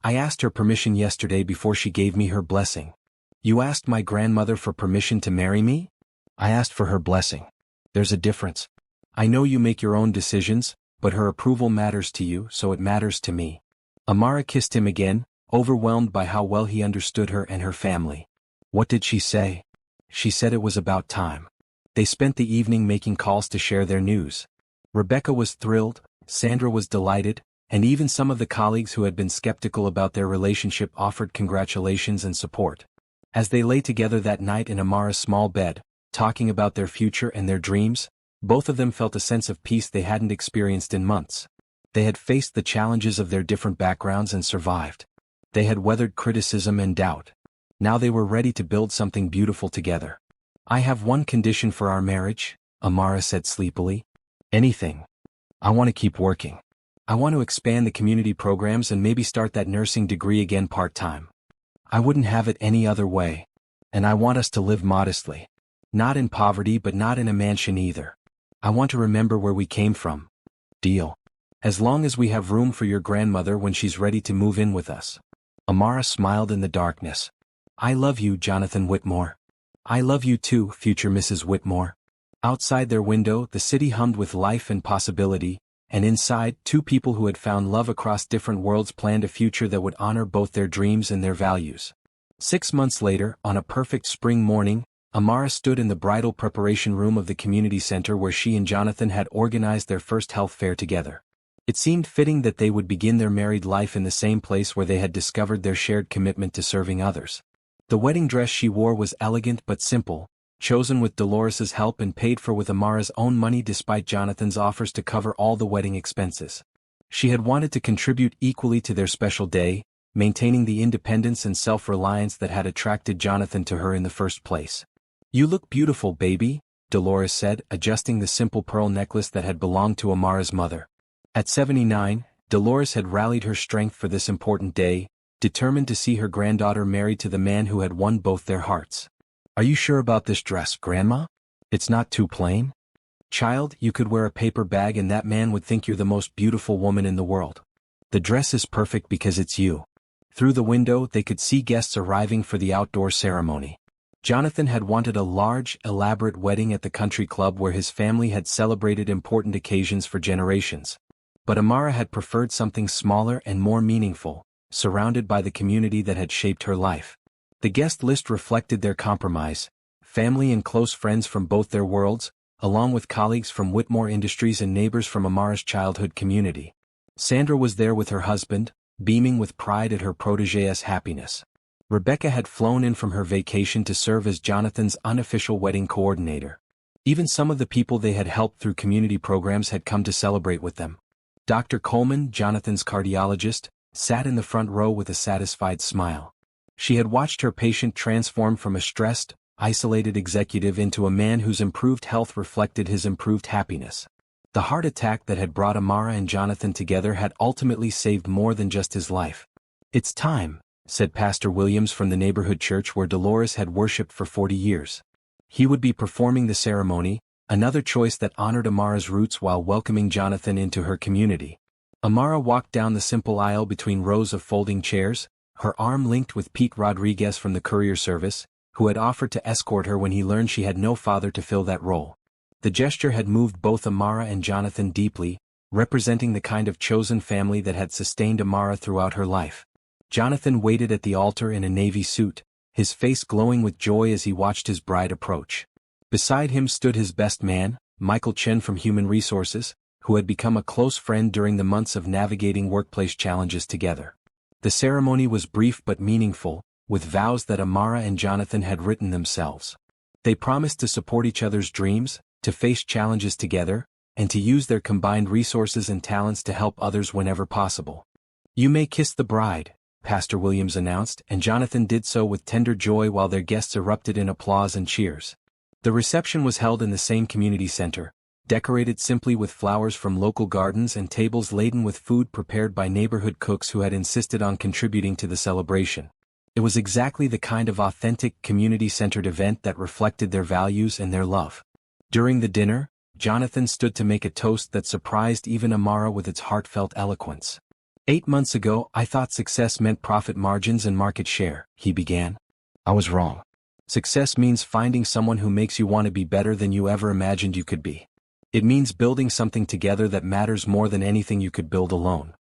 [SPEAKER 1] I asked her permission yesterday before she gave me her blessing. You asked my grandmother for permission to marry me? I asked for her blessing. There's a difference. I know you make your own decisions, but her approval matters to you, so it matters to me. Amara kissed him again, overwhelmed by how well he understood her and her family. What did she say? She said it was about time. They spent the evening making calls to share their news. Rebecca was thrilled, Sandra was delighted, and even some of the colleagues who had been skeptical about their relationship offered congratulations and support. As they lay together that night in Amara's small bed, talking about their future and their dreams, both of them felt a sense of peace they hadn't experienced in months. They had faced the challenges of their different backgrounds and survived. They had weathered criticism and doubt. Now they were ready to build something beautiful together. I have one condition for our marriage, Amara said sleepily. Anything. I want to keep working. I want to expand the community programs and maybe start that nursing degree again part-time. I wouldn't have it any other way. And I want us to live modestly. Not in poverty but not in a mansion either. I want to remember where we came from. Deal. As long as we have room for your grandmother when she's ready to move in with us. Amara smiled in the darkness. I love you, Jonathan Whitmore. I love you too, future Mrs. Whitmore. Outside their window, the city hummed with life and possibility, and inside, two people who had found love across different worlds planned a future that would honor both their dreams and their values. 6 months later, on a perfect spring morning, Amara stood in the bridal preparation room of the community center where she and Jonathan had organized their first health fair together. It seemed fitting that they would begin their married life in the same place where they had discovered their shared commitment to serving others. The wedding dress she wore was elegant but simple, chosen with Dolores's help and paid for with Amara's own money despite Jonathan's offers to cover all the wedding expenses. She had wanted to contribute equally to their special day, maintaining the independence and self-reliance that had attracted Jonathan to her in the first place. You look beautiful, baby, Dolores said, adjusting the simple pearl necklace that had belonged to Amara's mother. At 79, Dolores had rallied her strength for this important day, determined to see her granddaughter married to the man who had won both their hearts. Are you sure about this dress, Grandma? It's not too plain? Child, you could wear a paper bag and that man would think you're the most beautiful woman in the world. The dress is perfect because it's you. Through the window, they could see guests arriving for the outdoor ceremony. Jonathan had wanted a large, elaborate wedding at the country club where his family had celebrated important occasions for generations. But Amara had preferred something smaller and more meaningful, surrounded by the community that had shaped her life. The guest list reflected their compromise: family and close friends from both their worlds, along with colleagues from Whitmore Industries and neighbors from Amara's childhood community. Sandra was there with her husband, beaming with pride at her protégé's happiness. Rebecca had flown in from her vacation to serve as Jonathan's unofficial wedding coordinator. Even some of the people they had helped through community programs had come to celebrate with them. Dr. Coleman, Jonathan's cardiologist, sat in the front row with a satisfied smile. She had watched her patient transform from a stressed, isolated executive into a man whose improved health reflected his improved happiness. The heart attack that had brought Amara and Jonathan together had ultimately saved more than just his life. It's time, said Pastor Williams from the neighborhood church where Dolores had worshipped for 40 years. He would be performing the ceremony, another choice that honored Amara's roots while welcoming Jonathan into her community. Amara walked down the simple aisle between rows of folding chairs, her arm linked with Pete Rodriguez from the courier service, who had offered to escort her when he learned she had no father to fill that role. The gesture had moved both Amara and Jonathan deeply, representing the kind of chosen family that had sustained Amara throughout her life. Jonathan waited at the altar in a navy suit, his face glowing with joy as he watched his bride approach. Beside him stood his best man, Michael Chen from Human Resources, who had become a close friend during the months of navigating workplace challenges together. The ceremony was brief but meaningful, with vows that Amara and Jonathan had written themselves. They promised to support each other's dreams, to face challenges together, and to use their combined resources and talents to help others whenever possible. You may kiss the bride, Pastor Williams announced, and Jonathan did so with tender joy while their guests erupted in applause and cheers. The reception was held in the same community center, decorated simply with flowers from local gardens and tables laden with food prepared by neighborhood cooks who had insisted on contributing to the celebration. It was exactly the kind of authentic, community-centered event that reflected their values and their love. During the dinner, Jonathan stood to make a toast that surprised even Amara with its heartfelt eloquence. 8 months ago, I thought success meant profit margins and market share, he began. I was wrong. Success means finding someone who makes you want to be better than you ever imagined you could be. It means building something together that matters more than anything you could build alone.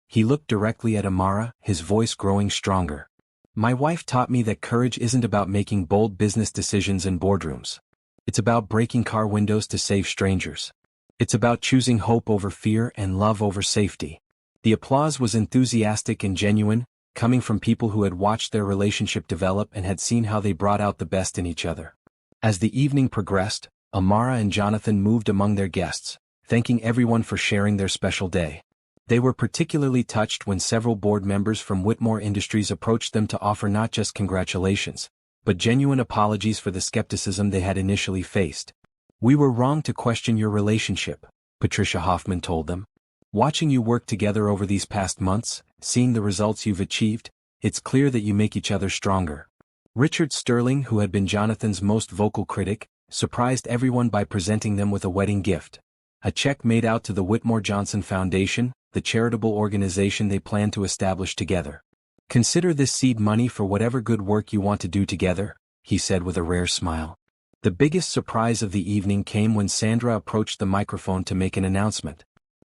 [SPEAKER 1] He looked directly at Amara, his voice growing stronger. My wife taught me that courage isn't about making bold business decisions in boardrooms. It's about breaking car windows to save strangers. It's about choosing hope over fear and love over safety. The applause was enthusiastic and genuine, coming from people who had watched their relationship develop and had seen how they brought out the best in each other. As the evening progressed, Amara and Jonathan moved among their guests, thanking everyone for sharing their special day. They were particularly touched when several board members from Whitmore Industries approached them to offer not just congratulations, but genuine apologies for the skepticism they had initially faced. We were wrong to question your relationship, Patricia Hoffman told them. Watching you work together over these past months, seeing the results you've achieved, it's clear that you make each other stronger. Richard Sterling, who had been Jonathan's most vocal critic, surprised everyone by presenting them with a wedding gift. A check made out to the Whitmore Johnson Foundation, the charitable organization they plan to establish together. Consider this seed money for whatever good work you want to do together, he said with a rare smile. The biggest surprise of the evening came when Sandra approached the microphone to make an announcement.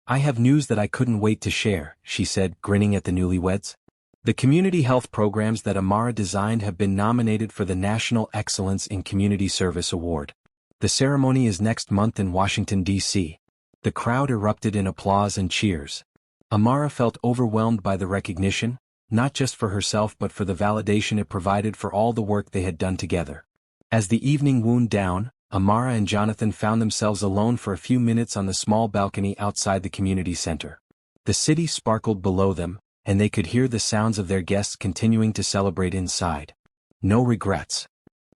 [SPEAKER 1] I have news that I couldn't wait to share, she said, grinning at the newlyweds. The community health programs that Amara designed have been nominated for the National Excellence in Community Service Award. The ceremony is next month in Washington, D.C. The crowd erupted in applause and cheers. Amara felt overwhelmed by the recognition, not just for herself but for the validation it provided for all the work they had done together. As the evening wound down, Amara and Jonathan found themselves alone for a few minutes on the small balcony outside the community center. The city sparkled below them, and they could hear the sounds of their guests continuing to celebrate inside. No regrets?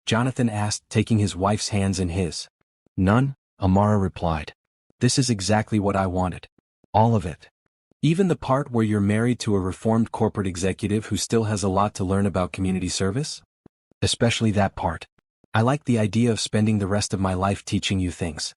[SPEAKER 1] Jonathan asked, taking his wife's hands in his. None, Amara replied. This is exactly what I wanted. All of it. Even the part where you're married to a reformed corporate executive who still has a lot to learn about community service? Especially that part. I like the idea of spending the rest of my life teaching you things.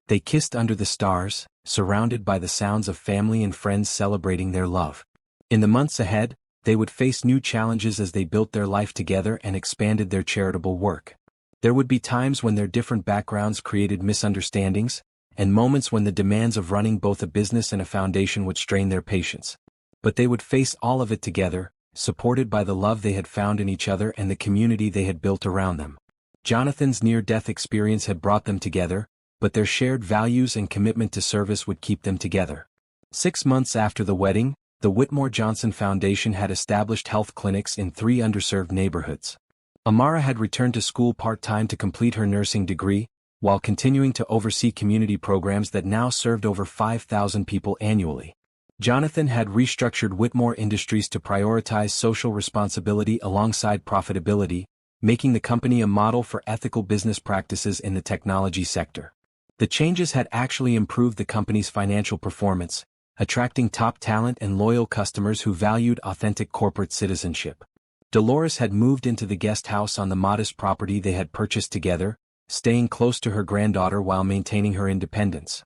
[SPEAKER 1] They kissed under the stars, surrounded by the sounds of family and friends celebrating their love. In the months ahead, they would face new challenges as they built their life together and expanded their charitable work. There would be times when their different backgrounds created misunderstandings, and moments when the demands of running both a business and a foundation would strain their patience. But they would face all of it together, supported by the love they had found in each other and the community they had built around them. Jonathan's near-death experience had brought them together, but their shared values and commitment to service would keep them together. 6 months after the wedding, the Whitmore Johnson Foundation had established health clinics in 3 underserved neighborhoods. Amara had returned to school part-time to complete her nursing degree, while continuing to oversee community programs that now served over 5,000 people annually. Jonathan had restructured Whitmore Industries to prioritize social responsibility alongside profitability, making the company a model for ethical business practices in the technology sector. The changes had actually improved the company's financial performance, attracting top talent and loyal customers who valued authentic corporate citizenship. Dolores had moved into the guest house on the modest property they had purchased together, staying close to her granddaughter while maintaining her independence.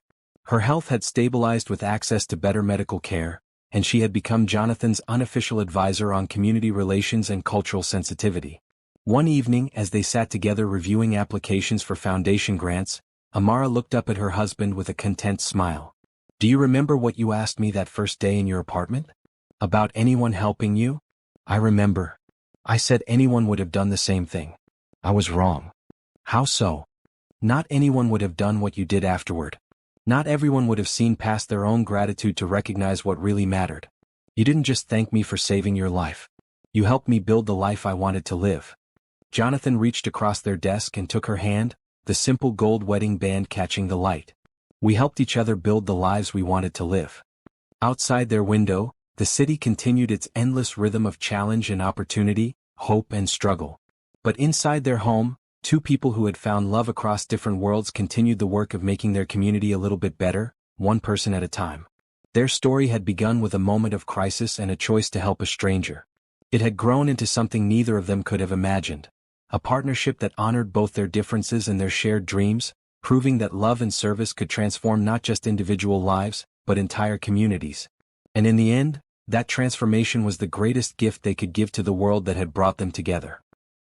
[SPEAKER 1] Her health had stabilized with access to better medical care, and she had become Jonathan's unofficial advisor on community relations and cultural sensitivity. One evening, as they sat together reviewing applications for foundation grants, Amara looked up at her husband with a content smile. Do you remember what you asked me that first day in your apartment? About anyone helping you? I remember. I said anyone would have done the same thing. I was wrong. How so? Not anyone would have done what you did afterward. Not everyone would have seen past their own gratitude to recognize what really mattered. You didn't just thank me for saving your life. You helped me build the life I wanted to live. Jonathan reached across their desk and took her hand, the simple gold wedding band catching the light. We helped each other build the lives we wanted to live. Outside their window, the city continued its endless rhythm of challenge and opportunity, hope and struggle. But inside their home, Two people who had found love across different worlds continued the work of making their community a little bit better, one person at a time. Their story had begun with a moment of crisis and a choice to help a stranger. It had grown into something neither of them could have imagined. A partnership that honored both their differences and their shared dreams, proving that love and service could transform not just individual lives, but entire communities. And in the end, that transformation was the greatest gift they could give to the world that had brought them together.